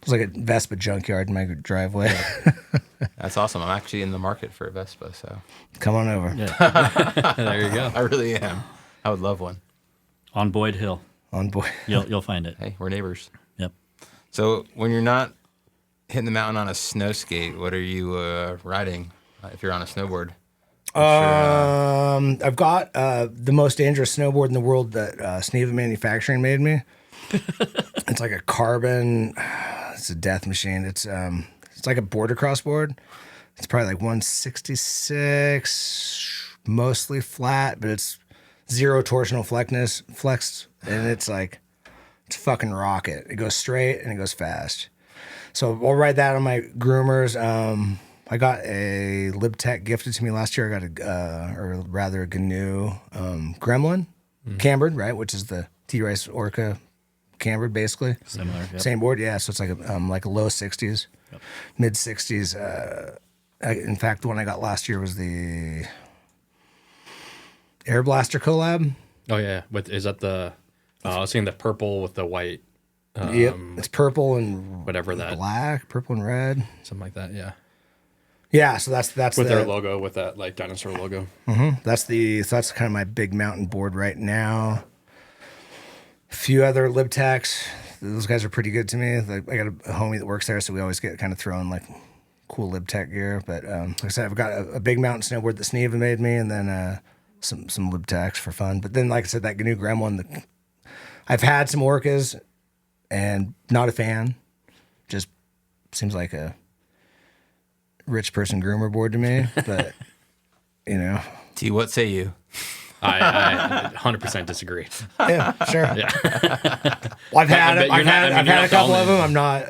it's like a Vespa junkyard in my driveway. That's awesome. I'm actually in the market for a Vespa, so Come on over. Yeah. There you go. I really am. I would love one. On Boyd Hill. On boy. You'll find it. Hey, we're neighbors. Yep. So when you're not hitting the mountain on a snow skate, what are you riding if you're on a snowboard? I've got the most dangerous snowboard in the world that Sneva Manufacturing made me. It's like a carbon. It's a death machine. It's like a border cross board. It's probably like 166, mostly flat, but it's zero torsional flex, and it's like it's a fucking rocket. It goes straight and it goes fast. So I'll ride that on my groomers. I got a LibTech gifted to me last year. I got a GNU Gremlin, cambered, right, which is the T-Rice Orca cambered, basically. Similar. Yep. Same board, yeah. So it's like a low 60s, mid 60s. In fact, the one I got last year was the Air Blaster collab. Oh yeah, is that the? I was seeing the purple with the white. Yep, it's purple and whatever that, black, purple and red, something like that. Yeah, yeah. So that's with their logo, with that like dinosaur logo. That's kind of my big mountain board right now. A few other LibTechs. Those guys are pretty good to me. Like, I got a homie that works there, so we always get kind of throwing like cool LibTech gear. But like I said, I've got a big mountain snowboard that Sneva made me, and then some LibTechs for fun. But then, like I said, that GNU Gremlin, I've had some Orcas, and not a fan. Just seems like a rich person groomer board to me. But you know, T, what say you? I 100% disagree. yeah, sure. Yeah. Well, I've had but you're not- I mean, I've you're had a not couple the of only- them. I'm not.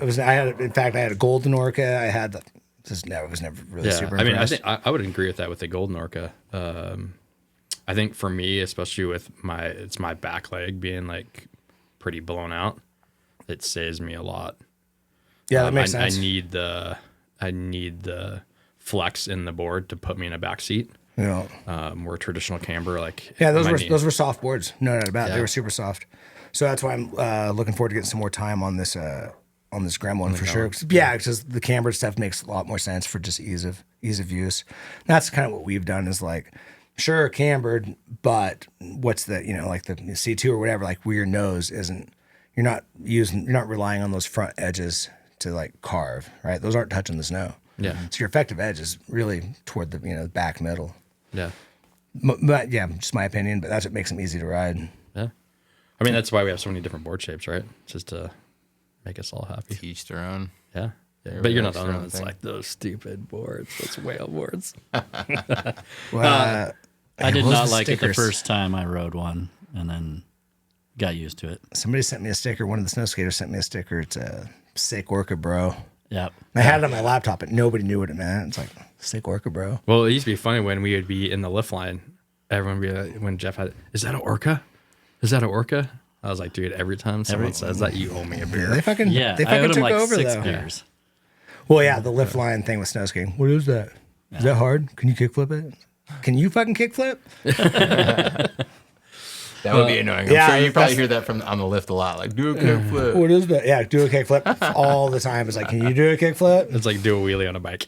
In fact, I had a golden Orca. I had the. I was never really Yeah, super I mean, impressed. I would agree with that with the golden orca. I think for me, especially with my back leg being like pretty blown out, it saves me a lot. Yeah, that makes sense. I need the flex in the board to put me in a back seat. Yeah. More traditional camber, like Yeah, my knee. those were soft boards. No doubt about it. They Yeah. were super soft. So that's why I'm looking forward to getting some more time on this Gremlin for sure. Yeah, because the cambered stuff makes a lot more sense for just ease of use. That's kind of what we've done is like, sure, cambered, but what's the like the C2 or whatever, like where your nose isn't, you're not relying on those front edges to like carve, right? Those aren't touching the snow. Yeah. So your effective edge is really toward the the back middle. Yeah. But yeah, just my opinion, but that's what makes them easy to ride. Yeah. I mean, that's why we have so many different board shapes, right? Just to make us all happy. To each their own. Yeah. Everybody But you're not likes the their only own one that's thing. like those stupid boards, those whale boards. Well, I did what was not the like it the stickers? first time I rode one, and then got used to it. Somebody sent me a sticker. One of the snow skaters sent me a sticker. It's a sick orca, bro. Yep. I had it on my laptop, but nobody knew what it meant. It's like sick orca, bro. Well, it used to be funny when we would be in the lift line. Everyone would be like, when Jeff had, is that an orca? Is that an orca? I was like, dude, every time someone says that, you owe me a beer. They fucking Yeah, they I fucking owed him took like over 6 though. beers. Well, yeah, the lift line thing with snow skating. What is that? Is that hard? Can you kickflip it? Can you fucking kickflip? That would be annoying. I'm yeah, sure you probably that's- hear that on the lift a lot. Like, do a kickflip. What is that? Yeah, do a kickflip all the time. It's like, can you do a kickflip? It's like do a wheelie on a bike.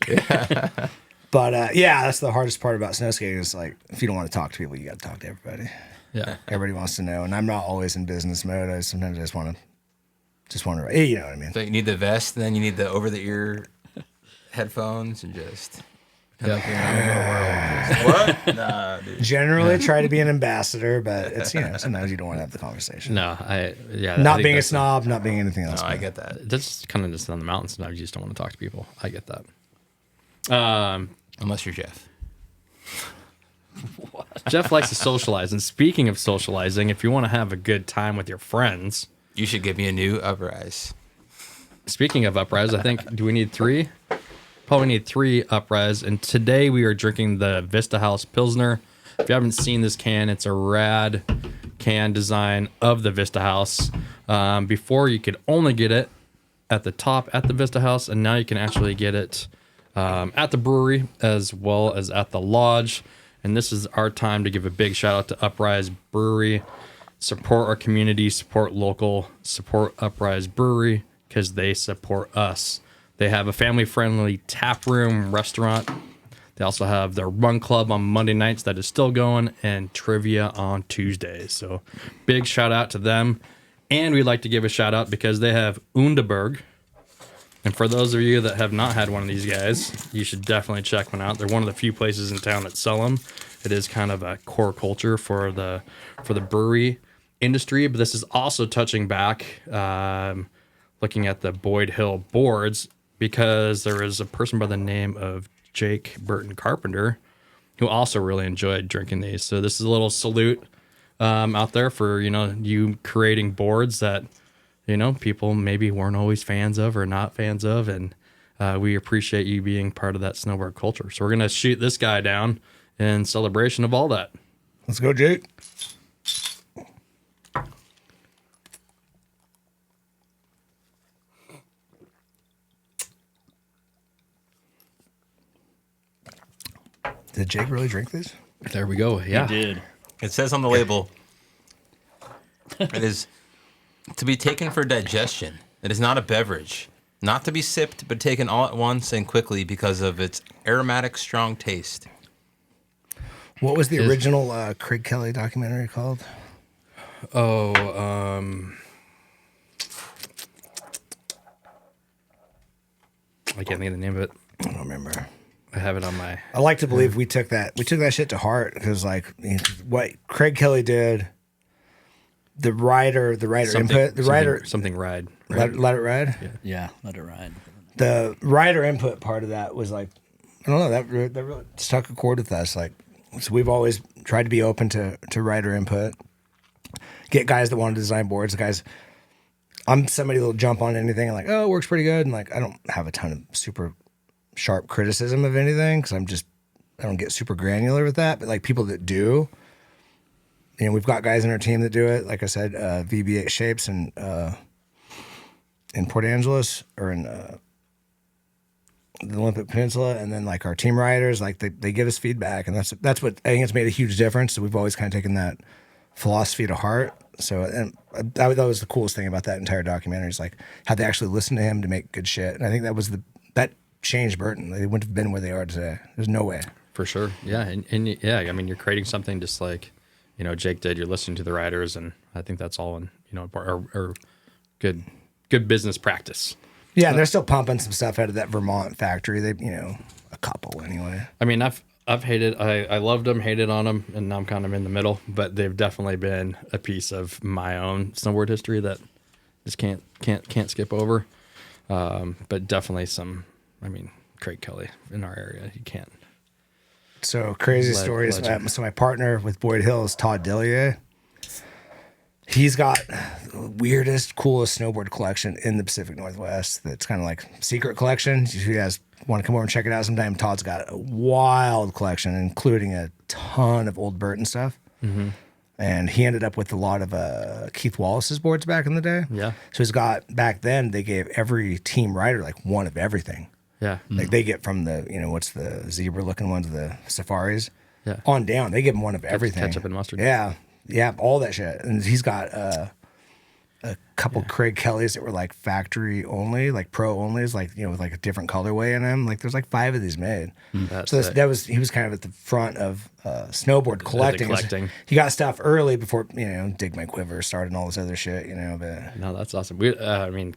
But yeah, that's the hardest part about snow skating. Is like, if you don't want to talk to people, you got to talk to everybody. Yeah. Everybody wants to know, and I'm not always in business mode. Sometimes I just want to, hey, you know what I mean? So you need the vest, and then you need the over-the-ear headphones, and just What? Nah, dude. Generally, try to be an ambassador, but it's sometimes you don't want to have the conversation. No, I Not think being a that's snob, not being anything else. No, I but- get that. That's kind of just on the mountain. Sometimes you just don't want to talk to people. I get that. Unless you're Jeff. Jeff likes to socialize. And speaking of socializing, if you want to have a good time with your friends, You should give me a new Uprise. speaking of Uprise, I think, do we need 3? Probably need 3 Uprise. And today we are drinking the Vista House Pilsner. If you haven't seen this can, it's a rad can design of the Vista House. Before you could only get it at the top at the Vista House, and now you can actually get it at the brewery as well as at the lodge. And this is our time to give a big shout out to Uprise Brewery. Support our community, support local, support Uprise Brewery because they support us. They have a family-friendly tap room restaurant. They also have their run club on Monday nights that is still going and trivia on Tuesdays. So big shout out to them. And we'd like to give a shout out because they have Underberg. And for those of you that have not had one of these guys, you should definitely check one out. They're one of the few places in town that sell them. It is kind of a core culture for the brewery industry, but this is also touching back, looking at the Boyd Hill boards, because there is a person by the name of Jake Burton Carpenter who also really enjoyed drinking these. So this is a little salute out there for you creating boards that people maybe weren't always fans of or not fans of, and we appreciate you being part of that snowboard culture. So we're gonna shoot this guy down in celebration of all that. Let's go, Jake. Did Jake really drink these? There we go. Yeah. You did. It says on the label, it is to be taken for digestion. It is not a beverage. Not to be sipped, but taken all at once and quickly because of its aromatic, strong taste. What was the original Craig Kelly documentary called? Oh, I can't think of the name of it. I don't remember. I have it on my. I like to believe we took that shit to heart because what Craig Kelly did, the writer input, something ride. let it ride. Yeah, let it ride. The writer input part of that was like, I don't know, that really struck a chord with us. Like, so we've always tried to be open to writer input, get guys that want to design boards. Guys, I'm somebody that'll jump on anything and like, oh, it works pretty good, and like I don't have a ton of super sharp criticism of anything because I don't get super granular with that. But like people that do, we've got guys in our team that do it. Like I said, VB8 Shapes in Port Angeles or in the Olympic Peninsula, and then like our team riders, like they give us feedback, and that's what I think it's made a huge difference. So we've always kind of taken that philosophy to heart. So and that was the coolest thing about that entire documentary is like how they actually listened to him to make good shit. And I think that changed Burton. They wouldn't have been where they are today. There's no way. For sure. Yeah. And yeah, I mean, you're creating something just like, Jake did. You're listening to the riders, and I think that's all in, or good business practice. Yeah, and they're still pumping some stuff out of that Vermont factory. They, a couple anyway. I mean, I've hated, I loved them, hated on them, and now I'm kind of in the middle, but they've definitely been a piece of my own snowboard history that just can't skip over. But definitely Craig Kelly in our area, you can't. So crazy stories. So my partner with Boyd Hill is Todd Dillier. He's got the weirdest, coolest snowboard collection in the Pacific Northwest. That's kind of like secret collection. If you guys want to come over and check it out sometime, Todd's got a wild collection, including a ton of old Burton stuff. Mm-hmm. And he ended up with a lot of Keith Wallace's boards back in the day. Yeah. So he's got, back then, they gave every team rider like one of everything. Yeah. Like they get from the, what's the zebra looking ones, the safaris, yeah, on down. They give them one of everything. Ketchup and mustard. Yeah. Yeah. All that shit. And he's got a couple Craig Kellys that were like factory only, like pro onlys, like, with like a different colorway in them. Like there's like 5 of these made. So he was kind of at the front of snowboard collecting. He got stuff early before, Dig My Quiver started and all this other shit, but. No, that's awesome.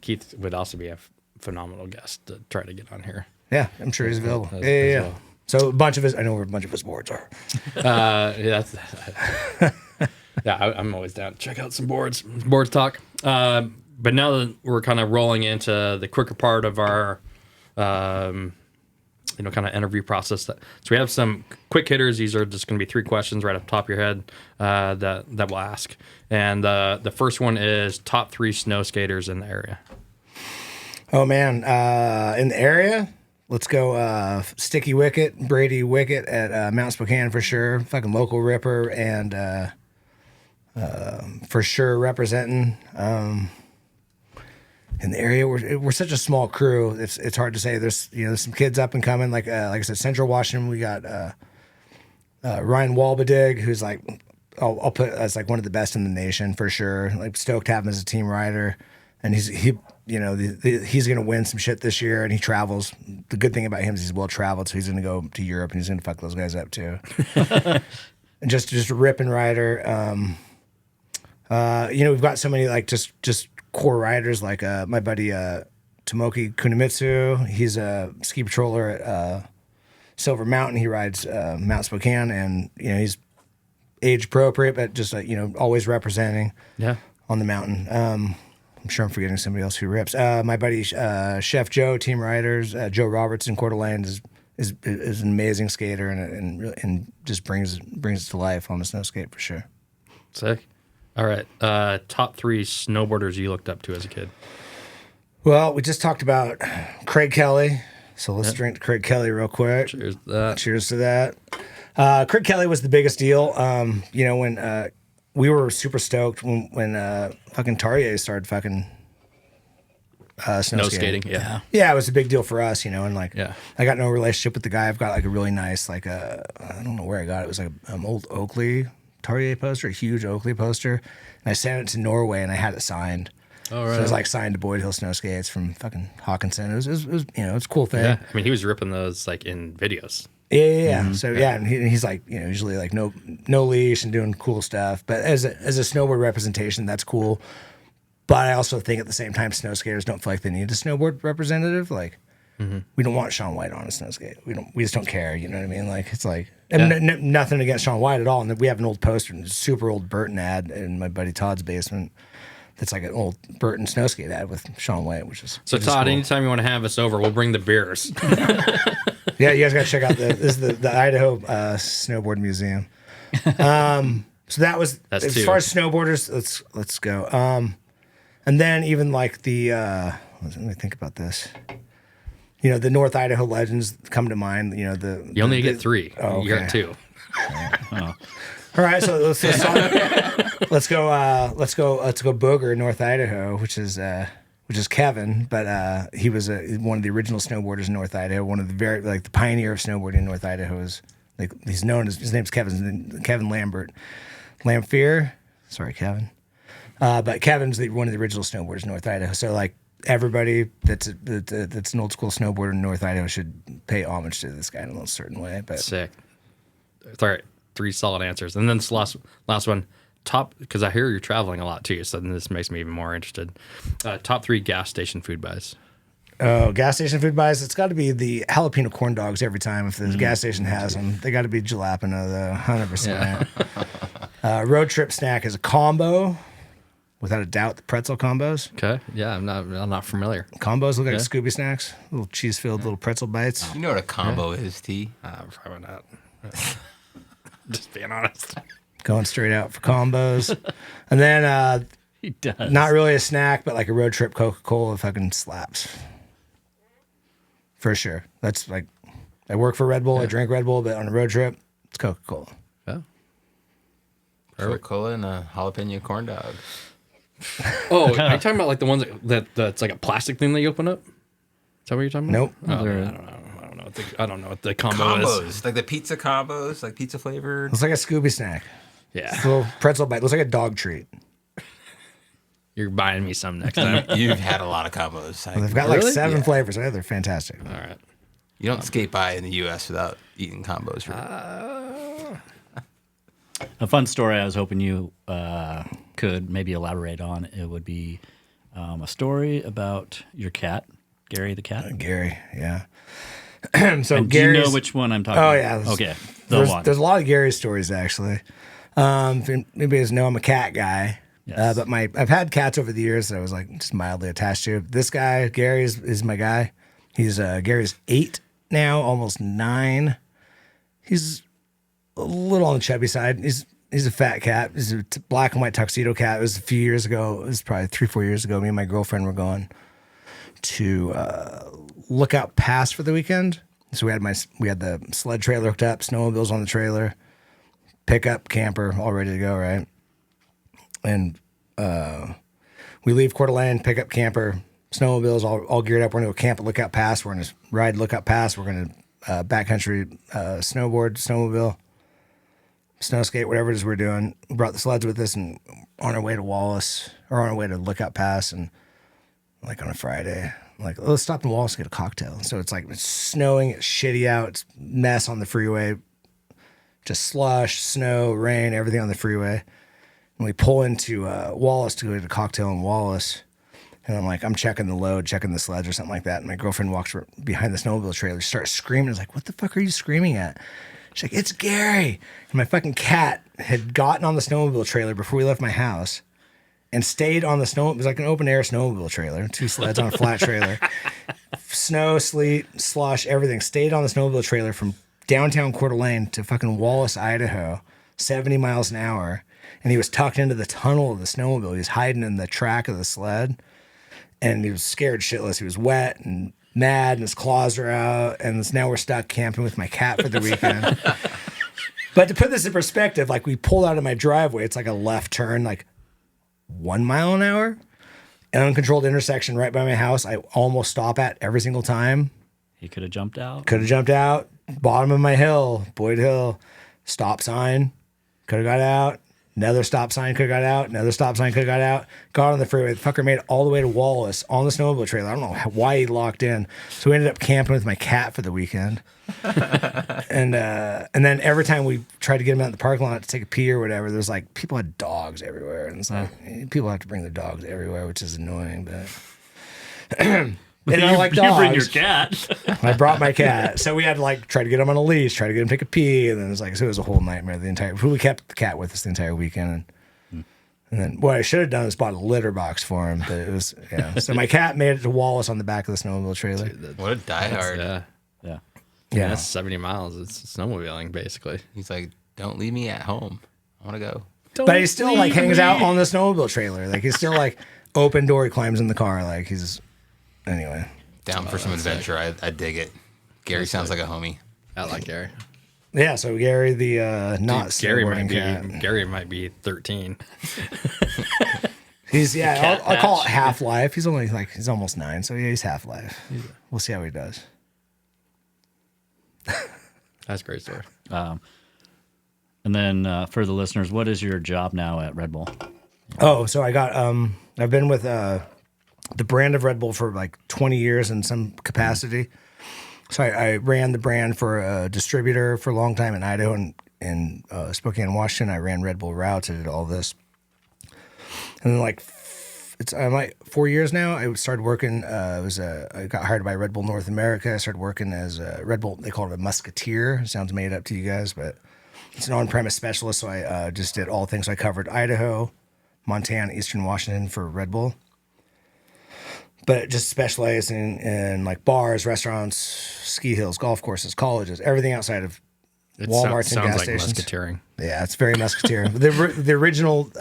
Keith would also be a phenomenal guest to try to get on here. Yeah, I'm sure he's available. Well. So a bunch of his, I know where a bunch of his boards are. Yeah, I'm always down to check out some boards talk. But now that we're kind of rolling into the quicker part of our, kind of interview process. So we have some quick hitters. These are just going to be 3 questions right off the top of your head that we'll ask. And the first one is top 3 snow skaters in the area. Oh man, in the area, let's go Sticky Wicket, Brady Wicket at Mount Spokane for sure. Fucking local ripper and for sure representing. In the area, we're such a small crew. It's hard to say. There's some kids up and coming. Like I said, Central Washington, we got Ryan Walbadig, who's like I'll put as like one of the best in the nation for sure. Like stoked to have him as a team rider, and he's gonna win some shit this year. And he travels. The good thing about him is he's well traveled, so he's gonna go to Europe and he's gonna fuck those guys up too. And just a ripping rider. We've got so many like just core riders like my buddy Tomoki Kunimitsu. He's a ski patroller at Silver Mountain. He rides Mount Spokane, and he's age appropriate, but just always representing on the mountain. I'm sure I'm forgetting somebody else who rips. My buddy Chef Joe, team riders. Joe Robertson, Coeur d'Alene is an amazing skater and just brings it to life on the snow skate for sure. Sick. All right. Top 3 snowboarders you looked up to as a kid. Well, we just talked about Craig Kelly, so let's drink to Craig Kelly real quick. Cheers to that. Cheers to that. Craig Kelly was the biggest deal. When we were super stoked when fucking Tarrier started fucking snow skating. Yeah. Yeah, it was a big deal for us, and like I got no relationship with the guy. I've got like a really nice I don't know where I got it. It was like an old Oakley Tarrier poster, a huge Oakley poster, and I sent it to Norway and I had it signed. All right. So it was like signed to Boyd Hill Snowskates from fucking Hawkinson. It was it's a cool thing. Yeah. I mean, he was ripping those like in videos. Yeah. Mm-hmm. So and he's like usually like no leash and doing cool stuff. But as a snowboard representation, that's cool. But I also think at the same time, snow skaters don't feel like they need a snowboard representative. Like we don't want Shaun White on a snow skate. We just don't care. You know what I mean? Like it's like nothing against Shaun White at all. And we have an old poster, a super old Burton ad in my buddy Todd's basement. That's like an old Burton snow skate ad with Shaun White, which is so. Todd, cool. Anytime you want to have us over, we'll bring the beers. Yeah, you guys got to check out this is the Idaho Snowboard Museum. So that's as 2. Far as snowboarders. Let's go. And then even like the let me think about this. The North Idaho legends come to mind. You only get 3. Oh, okay. You got 2. All right, so let's go Booger, North Idaho, which is Kevin, but he was one of the original snowboarders in North Idaho, one of the very the pioneer of snowboarding in North Idaho. He's known as, his name's Kevin Lambert, Lamphere. Sorry, Kevin. But Kevin's one of the original snowboarders in North Idaho. So like everybody that's an old school snowboarder in North Idaho should pay homage to this guy in a little certain way. But sick. All right, 3 solid answers, and then this last one. Top, because I hear you're traveling a lot too, so then this makes me even more interested. Top 3 gas station food buys. Oh, gas station food buys. It's got to be the jalapeno corn dogs every time. If the gas station has them, they got to be jalapeno though, 100%. Road trip snack is a combo, without a doubt. The pretzel combos. Okay, yeah, I'm not familiar. Combos look like Scooby snacks, little cheese filled little pretzel bites. You know what a combo is, T? Probably not. Just being honest. Going straight out for combos. And then he does. Not really a snack, but like a road trip Coca-Cola fucking slaps. For sure. That's like, I work for Red Bull, I drink Red Bull, but on a road trip, it's Coca-Cola. Yeah. Coca-Cola and a jalapeno corn dog. Oh, are you talking about like the ones that's like a plastic thing that you open up? Is that what you're talking about? Nope. Oh, I don't know what the combo is. Like the pizza combos, like pizza flavored. It's like a Scooby snack. Yeah. It's a little pretzel bite. Looks like a dog treat. You're buying me some next time. You've had a lot of combos. Well, they've got like 7 flavors. Yeah, they're fantastic. All right. You don't skate by in the U.S. without eating combos. A fun story I was hoping you could maybe elaborate on. It would be a story about your cat, Gary the cat. Gary, yeah. So And do you know Gary's. which one I'm talking Oh about? yeah. Okay. The There's, one. there's a lot of Gary stories actually. If anybody doesn't know, I'm a cat guy. Yes. But I've had cats over the years that I was like just mildly attached to. This guy, Gary, is my guy. He's Gary's 8 now, almost 9. He's a little on the chubby side. He's a fat cat. He's a black and white tuxedo cat. It was a few years ago. It was probably 3-4 years ago. Me and my girlfriend were going to Lookout Pass for the weekend. So we had the sled trailer hooked up, snowmobiles on the trailer, pickup, camper, all ready to go, right? And we leave Coeur d'Alene, pick up camper, snowmobiles, all geared up. We're going to go camp at Lookout Pass. We're going to ride Lookout Pass. We're going to backcountry snowboard, snowmobile, snowskate, whatever it is we're doing. We brought the sleds with us and on our way to Wallace, or on our way to Lookout Pass, and like on a Friday, like, let's stop in Wallace and get a cocktail. So it's like, it's snowing, it's shitty out, it's mess on the freeway, just slush, snow, rain, everything on the freeway. And we pull into Wallace to go get a cocktail in Wallace. And I'm like, I'm checking the load, checking the sleds or something like that. And my girlfriend walks behind the snowmobile trailer, starts screaming. I was like, what the fuck are you screaming at? She's like, it's Gary. And my fucking cat had gotten on the snowmobile trailer before we left my house and stayed on the snow. It was like an open air snowmobile trailer, 2 sleds on a flat trailer. Snow, sleet, slush, everything. Stayed on the snowmobile trailer from downtown Coeur d'Alene to fucking Wallace, Idaho, 70 miles an hour. And he was tucked into the tunnel of the snowmobile. He was hiding in the track of the sled. And he was scared shitless. He was wet and mad, and his claws are out. And now we're stuck camping with my cat for the weekend. But to put this in perspective, like, we pulled out of my driveway. It's like a left turn, like 1 mile an hour. An uncontrolled intersection right by my house. I almost stop at every single time. He could have jumped out. Could have jumped out. Bottom of my hill, Boyd Hill. Stop sign. Could have got out. Another stop sign could have got out. Another stop sign could have got out. Got on the freeway. The fucker made it all the way to Wallace on the snowmobile trailer. I don't know why he locked in. So we ended up camping with my cat for the weekend. and then every time we tried to get him out in the parking lot to take a pee or whatever, there's like, people had dogs everywhere. And it's like, people have to bring their dogs everywhere, which is annoying. But they don't like dogs. You bring your cat. I brought my cat. So we had to like try to get him on a leash, try to get him to take a pee. And then it was like, so it was a whole nightmare we kept the cat with us the entire weekend. And then what I should have done is bought a litter box for him. But it was, yeah. So my cat made it to Wallace on the back of the snowmobile trailer. What a diehard. Yeah. Yeah. That's 70 miles. It's snowmobiling, basically. He's like, don't leave me at home. I want to go. But he still like hangs out on the snowmobile trailer. Like, he's still like open door. He climbs in the car. Like, he's, anyway. Down for some adventure. I dig it. Gary sounds like a homie. I like Gary. Yeah. So Gary, the not Dude, Gary snowboarding cat. Gary might be 13. He's I'll call it half life. He's almost 9, so yeah, he's half life. We'll see how he does. That's a great story. And then for the listeners, what is your job now at Red Bull? Oh, so I got I've been with the brand of Red Bull for like 20 years in some capacity. So I ran the brand for a distributor for a long time in Idaho and in Spokane, Washington. I ran Red Bull routes. I did all this. And then I'm like 4 years now. I started working. I got hired by Red Bull North America. I started working as a Red Bull. They call it a musketeer. It sounds made up to you guys, but it's an on-premise specialist. So I just did all things. I covered Idaho, Montana, Eastern Washington for Red Bull. But just specialized in like bars, restaurants, ski hills, golf courses, colleges, everything outside of Walmarts and gas stations. Musketeering. Yeah, it's very musketeer. The original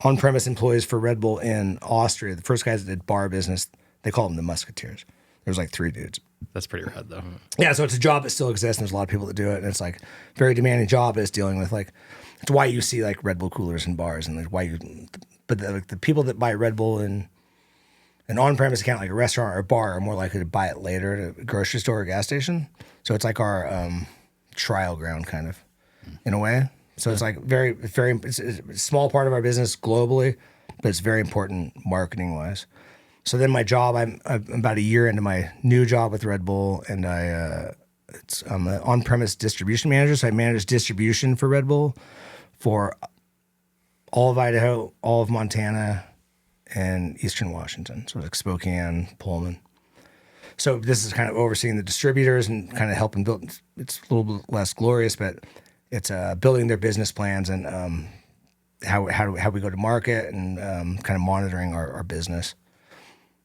on-premise employees for Red Bull in Austria, the first guys that did bar business, they called them the musketeers. There was like 3 dudes. That's pretty rad, though. Yeah, so it's a job that still exists, and there's a lot of people that do it, and it's like very demanding job. Is dealing with like, it's why you see like Red Bull coolers in bars, and like why you, but the people that buy Red Bull in an on-premise account like a restaurant or a bar are more likely to buy it later at a grocery store or gas station. So it's like our trial ground kind of in a way. So it's like it's a small part of our business globally, but it's very important marketing wise. So then my job, I'm about a year into my new job with Red Bull, and I'm an on-premise distribution manager. So I manage distribution for Red Bull for all of Idaho, all of Montana, and Eastern Washington. So like Spokane, Pullman. So this is kind of overseeing the distributors and kind of helping build. It's a little bit less glorious, but it's building their business plans and how we go to market and kind of monitoring our business.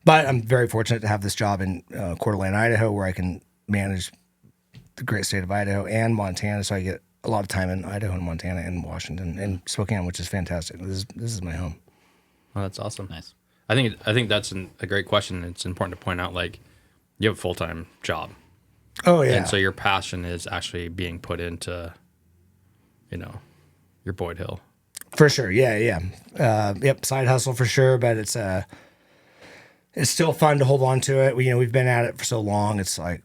But I'm very fortunate to have this job in Coeur d'Alene, Idaho, where I can manage the great state of Idaho and Montana. So I get a lot of time in Idaho and Montana and Washington and Spokane, which is fantastic. This is my home. Oh, that's awesome. Nice. I think that's a great question. It's important to point out, like, you have a full-time job. Oh, yeah. And so your passion is actually being put into, your Boyd Hill. For sure. Yeah. Yep. Side hustle for sure, but it's still fun to hold on to it. We've been at it for so long. It's like,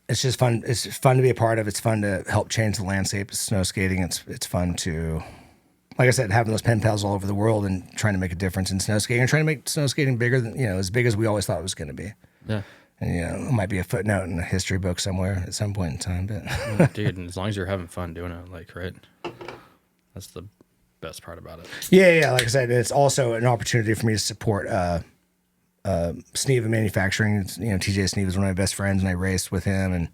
it's just fun. It's fun to be a part of. It's fun to help change the landscape of snow skating. It's fun to, like I said, having those pen pals all over the world and trying to make a difference in snow skating and trying to make snow skating bigger than, as big as we always thought it was going to be. Yeah. And, it might be a footnote in a history book somewhere at some point in time, but Dude, and as long as you're having fun doing it, like, right? That's the best part about it. yeah. Like I said, it's also an opportunity for me to support, Sneva Manufacturing. TJ Sneva is one of my best friends, and I raced with him, and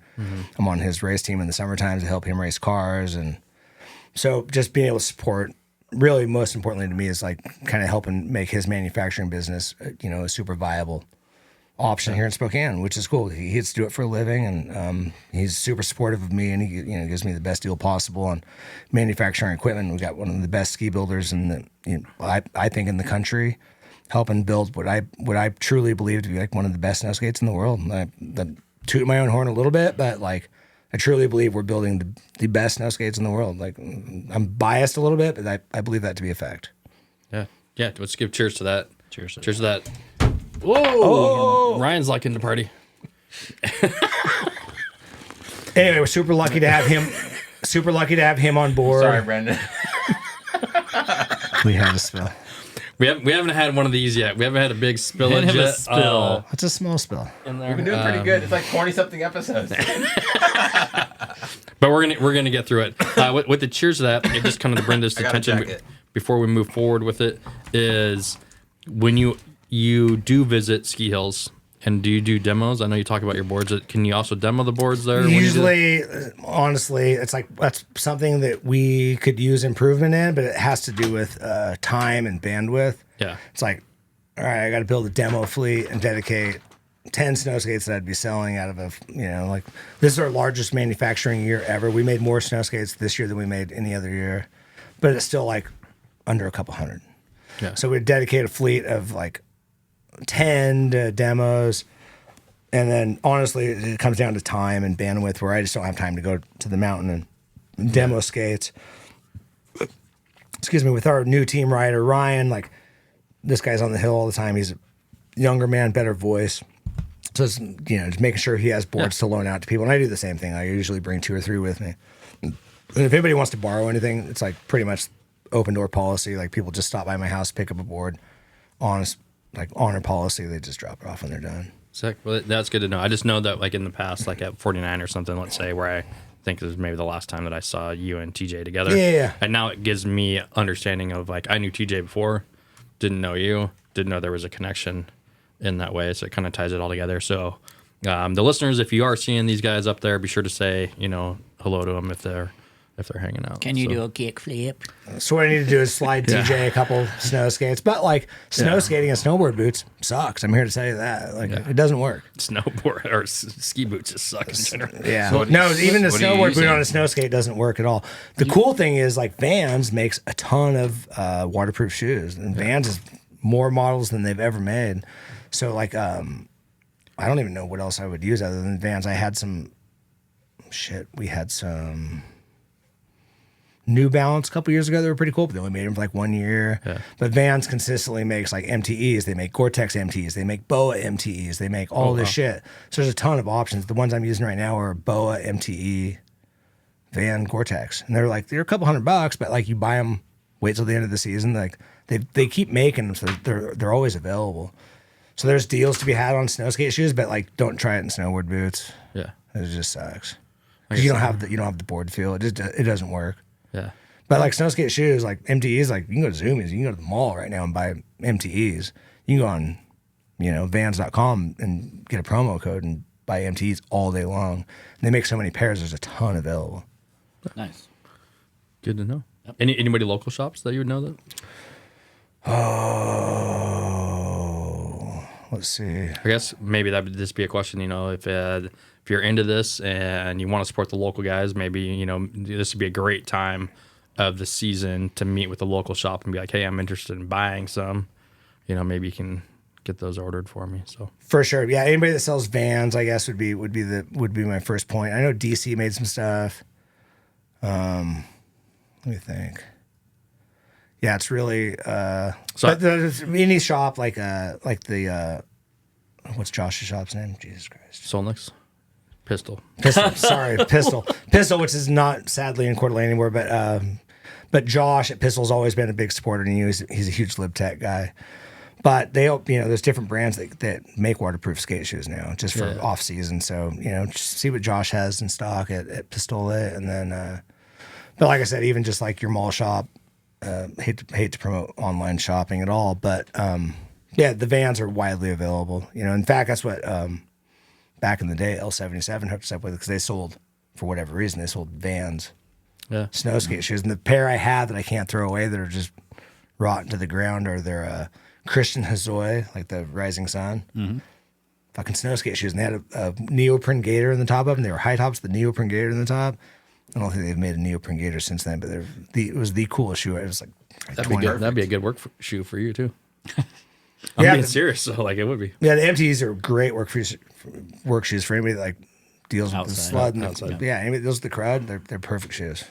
I'm on his race team in the summertime to help him race cars. And so just being able to support, really most importantly to me, is like kind of helping make his manufacturing business, a super viable option here in Spokane, which is cool. He gets to do it for a living, and he's super supportive of me, and he gives me the best deal possible on manufacturing equipment. We got one of the best ski builders in I think in the country, helping build what I truly believe to be like one of the best snow skates in the world. I toot my own horn a little bit, but like I truly believe we're building the best snow skates in the world. Like I'm biased a little bit, but I believe that to be a fact. Yeah. Let's give cheers to that. Cheers to to that. Whoa! Ryan's like in the party. Anyway, we're super lucky to have him. Super lucky to have him on board. Sorry, Brendan. We had a spill. We haven't had one of these yet. We haven't had a big spillage Didn't have a yet. spill. It's a small spill. In there. We've been doing pretty good. It's like 20-something episodes. But we're gonna get through it. With the cheers to that, it just kind of bring this to I got a attention jacket. before we move forward with it. Is when you do visit ski hills and do you do demos? I know you talk about your boards. Can you also demo the boards there? when you do that? Usually, honestly, it's like that's something that we could use improvement in, but it has to do with time and bandwidth. Yeah. It's like, all right, I got to build a demo fleet and dedicate 10 snow skates that I'd be selling out of like this is our largest manufacturing year ever. We made more snow skates this year than we made any other year, but it's still like under a couple hundred. Yeah. So we'd dedicate a fleet of like 10 to demos. And then honestly, it comes down to time and bandwidth where I just don't have time to go to the mountain and demo skates. Excuse me, with our new team rider, Ryan, like this guy's on the hill all the time. He's a younger man, better voice. So it's, just making sure he has boards to loan out to people. And I do the same thing. I usually bring 2 or 3 with me. And if anybody wants to borrow anything, it's like pretty much open door policy. Like people just stop by my house, pick up a board, honest, like honor policy. They just drop it off when they're done. Sick. Well, that's good to know. I just know that like in the past, like at 49 or something, let's say, where I think this is maybe the last time that I saw you and TJ together. Yeah. And now it gives me understanding of like, I knew TJ before, didn't know you, didn't know there was a connection in that way. So it kind of ties it all together. So the listeners, if you are seeing these guys up there, be sure to say, hello to them if they're hanging out. Can you do a kick flip? So what I need to do is slide TJ a couple snow skates. But like snow skating and snowboard boots sucks. I'm here to tell you that. Like it doesn't work. Snowboard or ski boots just suck in general. Yeah. So what No, do you- even the what are you snowboard boot using? on a snow skate doesn't work at all. The cool thing is like Vans makes a ton of waterproof shoes. And Vans is more models than they've ever made. So like I don't even know what else I would use other than Vans. I had some we had some New Balance a couple years ago. They were pretty cool, but they only made them for like 1 year. Yeah. But Vans consistently makes like MTEs. They make Gore-Tex MTEs. They make BOA MTEs. They make all this shit. So there's a ton of options. The ones I'm using right now are BOA MTE, Van, Gore-Tex, and they're a couple $100, but like you buy them, wait till the end of the season. Like they keep making them, so they're always available. So there's deals to be had on snow skate shoes, but like don't try it in snowboard boots. Yeah. It just sucks. 'Cause you don't have the board feel. It doesn't work. Yeah. But like snow skate shoes, like MTEs, like you can go to Zoomies, you can go to the mall right now and buy MTEs. You can go on Vans.com and get a promo code and buy MTEs all day long. And they make so many pairs. There's a ton available. Nice. Good to know. Anybody local shops that you would know that? Oh, let's see. I guess maybe that would just be a question. If you're into this and you want to support the local guys, maybe this would be a great time of the season to meet with the local shop and be like, hey, I'm interested in buying some. Maybe you can get those ordered for me. So For sure, yeah. Anybody that sells Vans, I guess, would be my first point. I know DC made some stuff. Let me think. Yeah, it's really but there's any shop like the what's Josh's shop's name? Jesus Christ. Solnix, Pistol. Sorry, Pistol, which is not sadly in Coeur d'Alene anymore. But Josh at Pistol's always been a big supporter, and he's a huge Lib Tech guy. But they, there's different brands that make waterproof skate shoes now, just for off season. So just see what Josh has in stock at Pistolet, and then. But like I said, even just like your mall shop, hate to promote online shopping at all, but the Vans are widely available. In fact, that's what back in the day L77 hooked us up with, because they sold, for whatever reason, they sold Vans snow skate shoes. And the pair I have that I can't throw away that are just rotten to the ground are their Christian Hazoi, like the Rising Sun. Mm-hmm. Fucking snow skate shoes. And they had a neoprene gator in the top of them. They were high tops, the neoprene gator in the top. I don't think they've made a neoprene gator since then, but it was the coolest shoe. It was like that'd be a good shoe for you too. I'm being serious, so it would be. Yeah, the MTEs are great work shoes for anybody that deals with the slud. Those are the crowd. They're perfect shoes.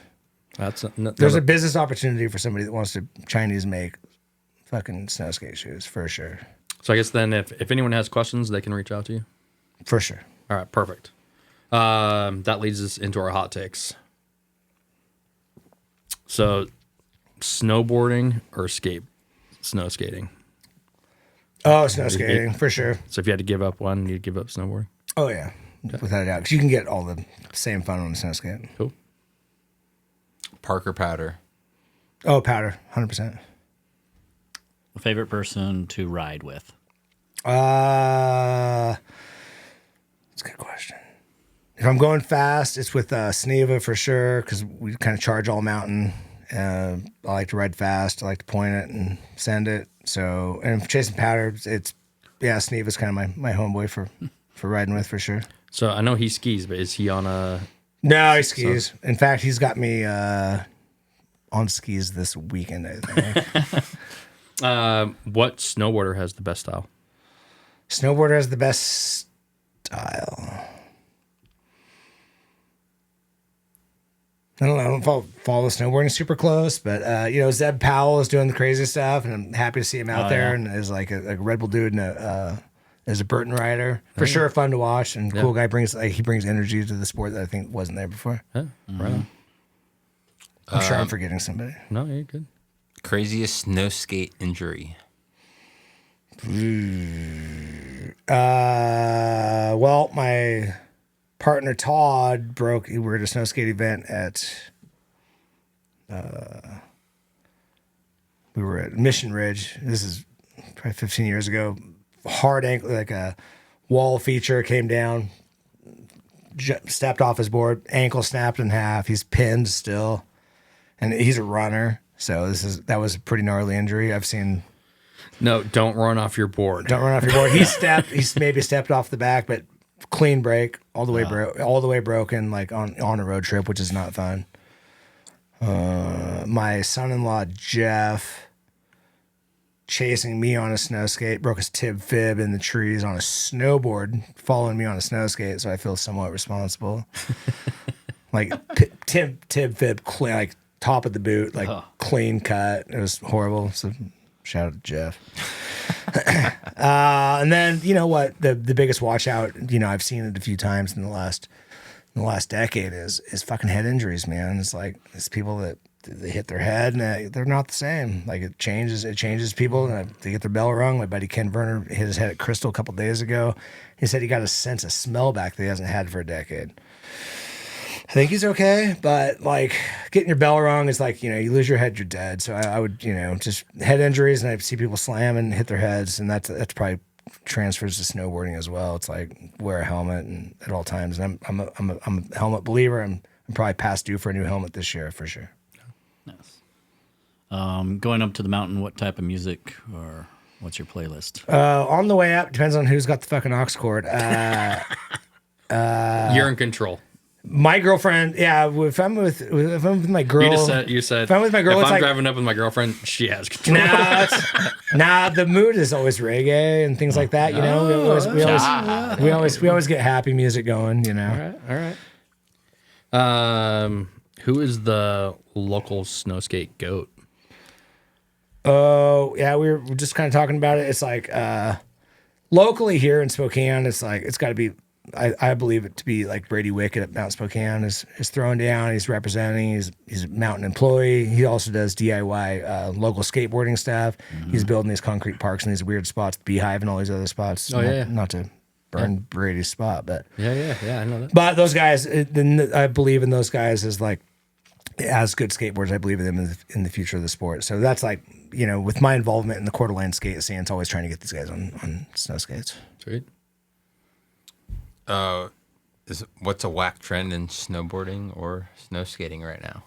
There's a business opportunity for somebody that wants to Chinese make fucking snow skate shoes for sure. So I guess then, if anyone has questions, they can reach out to you. For sure. All right, perfect. That leads us into our hot takes. So, snowboarding or snow skating? Oh, snow skating, for sure. So if you had to give up one, you'd give up snowboarding? Oh, yeah. Okay. Without a doubt. Because you can get all the same fun on a snow skate. Cool. Parker powder. Oh, powder, 100%. Favorite person to ride with? That's a good question. If I'm going fast, it's with Sneva for sure, because we kind of charge all mountain. I like to ride fast. I like to point it and send it. So, and if chasing powder, Sneva's kind of my homeboy for riding with for sure. So I know he skis, but is he on a? No, he skis. In fact, he's got me on skis this weekend, I think. What snowboarder has the best style? Snowboarder has the best style. I don't follow snowboarding super close, but Zeb Powell is doing the crazy stuff, and I'm happy to see him out there, and is like a Red Bull dude and is a Burton rider for sure. Fun to watch, and cool guy. Brings energy to the sport that I think wasn't there before. Yeah, right on. I'm sure I'm forgetting somebody. No, you're good. Craziest snow skate injury. Well, my partner Todd we were at a snow skate event we were at Mission Ridge. This is probably 15 years ago. Hard ankle, like a wall feature came down, stepped off his board, ankle snapped in half. He's pinned still, and he's a runner. So that was a pretty gnarly injury. I've seen. No, don't run off your board. Don't run off your board. He's maybe stepped off the back, but clean break, all the way broken, like on a road trip, which is not fun. My son-in-law Jeff, chasing me on a snow skate, broke his tib fib in the trees on a snowboard, following me on a snow skate. So I feel somewhat responsible. Like tib fib, clean, like top of the boot, like clean cut. It was horrible. So shout out to Jeff. And then the biggest watch out, I've seen it a few times in the last decade is fucking head injuries, man. It's people that they hit their head and they're not the same. Like it changes people, and they get their bell rung. My buddy Ken Werner hit his head at Crystal a couple days ago. He said he got a sense of smell back that he hasn't had for a decade. I think he's okay, but like getting your bell rung is like, you lose your head, you're dead. So I would, just head injuries, and I see people slam and hit their heads, and that's probably transfers to snowboarding as well. It's like wear a helmet and at all times. And I'm a helmet believer. I'm probably past due for a new helmet this year for sure. Nice. Going up to the mountain, what type of music or what's your playlist? On the way up, depends on who's got the fucking aux cord. You're in control. My girlfriend, yeah. If I'm with my girl, You said. If I'm with my girl, if it's I'm like, driving up with my girlfriend, she has control. nah. The mood is always reggae and things like that. You know, we always get happy music going. You know. All right. Who is the local snowskate goat? Oh yeah, we're just kind of talking about it. It's like locally here in Spokane, it's like it's got to be. I believe it to be like Brady Wickett at Mount Spokane is throwing down. He's representing. He's a mountain employee. He also does DIY local skateboarding stuff. Mm-hmm. He's building these concrete parks in these weird spots, Beehive and all these other spots. Not to burn Brady's spot, but Yeah. I know that. But those guys, I believe in those guys as like as good skateboarders. I believe in them in the future of the sport. So that's like, you know, with my involvement in the Coeur d'Alene skate scene, it's always trying to get these guys on snow skates. Sweet. What's a whack trend in snowboarding or snow skating right now?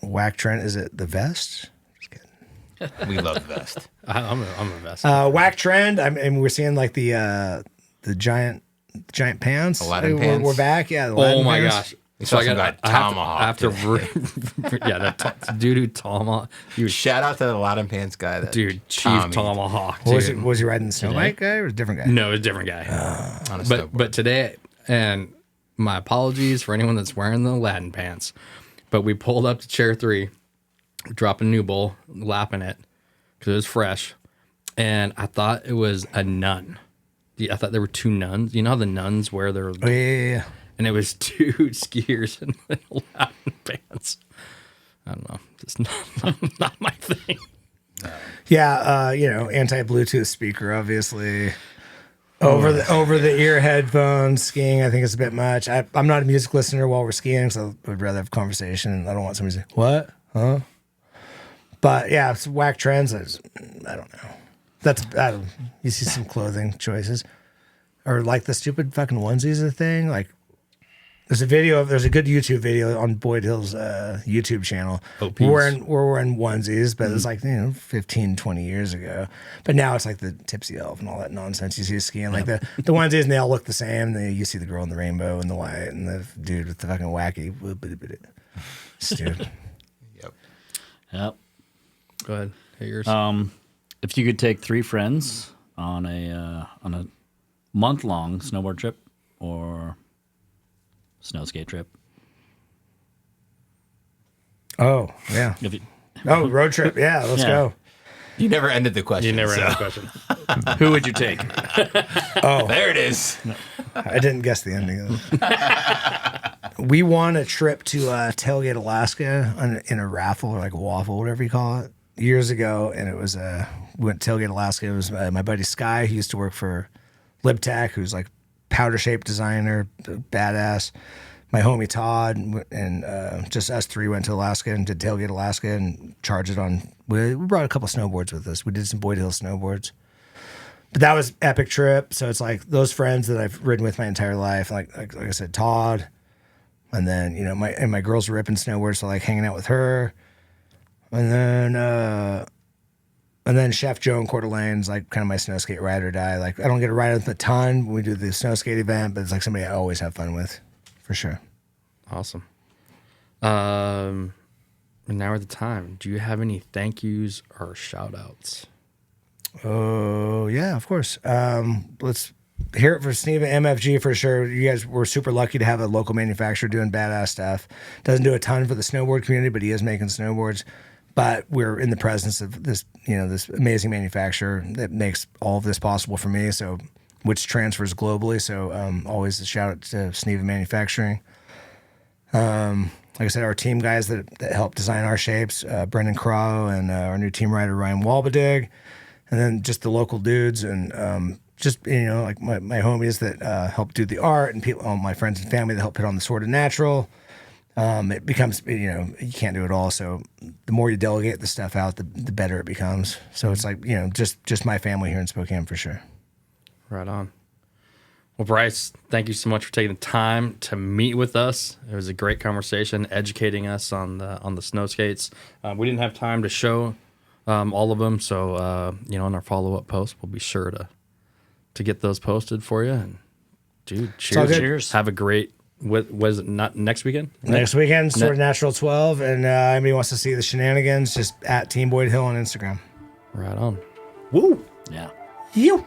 Whack trend, is it the vest? Just kidding. We love vest. I'm a vest. Whack trend. I mean, we're seeing like the giant pants. Aladdin pants. We're back. Yeah. Oh my gosh. So I got tomahawk. I have to that doo-doo tomahawk. Shout out to the Aladdin pants guy. Dude, Chief Tommy. Tomahawk. Was he riding the snow bike guy or a different guy? No, it's a different guy. On a snowboard. But today, and my apologies for anyone that's wearing the Aladdin pants, but we pulled up to chair 3, dropping a new bowl, lapping it because it was fresh, and I thought it was a nun. I thought there were 2 nuns. You know how the nuns wear their... Oh, yeah. And it was 2 skiers in Aladdin pants. I don't know. Just not my thing. Yeah, you know, anti-Bluetooth speaker, obviously. Over the ear headphones, skiing, I think it's a bit much. I'm not a music listener while we're skiing, so I would rather have a conversation. I don't want somebody to say, what? Huh? But yeah, it's whack trends. I don't know. You see some clothing choices. Or like the stupid fucking onesies a thing. Like, there's a good YouTube video on Boyd Hill's YouTube channel. We're wearing onesies, but it's like, 15, 20 years ago. But now it's like the tipsy elf and all that nonsense you see skiing. Like the onesies, and they all look the same. You see the girl in the rainbow and the white and the dude with the fucking wacky. Stupid. Yep. Go ahead. Hey, yours. If you could take 3 friends on a month-long snowboard trip or snow skate trip. Oh, yeah. Road trip. Yeah, let's go. You never ended the question. Who would you take? There it is. I didn't guess the ending of it. We won a trip to Tailgate, Alaska in a raffle or like a waffle, whatever you call it, years ago. And it was, we went to Tailgate, Alaska. It was my buddy Sky, who used to work for LibTech, who's like powder shape designer, badass. My homie Todd and just us 3 went to Alaska and did Tailgate Alaska and charged it on. We brought a couple snowboards with us. We did some Boyd Hill snowboards, but that was epic trip. So it's like those friends that I've ridden with my entire life. Like I said, Todd, and then my girls were ripping snowboards, so like hanging out with her, and then Chef Joe in Coeur d'Alene's like kind of my snow skate ride or die. Like I don't get to ride with a ton when we do the snow skate event, but it's like somebody I always have fun with, for sure. Awesome. And now we're at the time. Do you have any thank yous or shout outs? Oh yeah, of course. Let's hear it for Sneva MFG for sure. You guys were super lucky to have a local manufacturer doing badass stuff. Doesn't do a ton for the snowboard community, but he is making snowboards. But we're in the presence of this, this amazing manufacturer that makes all of this possible for me. So, which transfers globally. So, always a shout out to Sneva Manufacturing. Like I said, our team guys that helped design our shapes, Brendan Crow and our new team rider Ryan Walbadig, and then just the local dudes and like my homies that help do the art and people, all my friends and family that help put on the SortaNatural. It becomes, you can't do it all. So the more you delegate the stuff out, the better it becomes. So it's like, just my family here in Spokane for sure. Right on. Well, Bryce, thank you so much for taking the time to meet with us. It was a great conversation, educating us on the snow skates. We didn't have time to show all of them, so in our follow-up post, we'll be sure to get those posted for you. And dude, all cheers! good. Cheers. Have a great. What was it? Not next weekend? Next weekend, SortaNatural 12, and anybody wants to see the shenanigans, just at Team Boyd Hill on Instagram. Right on. Woo! Yeah. You.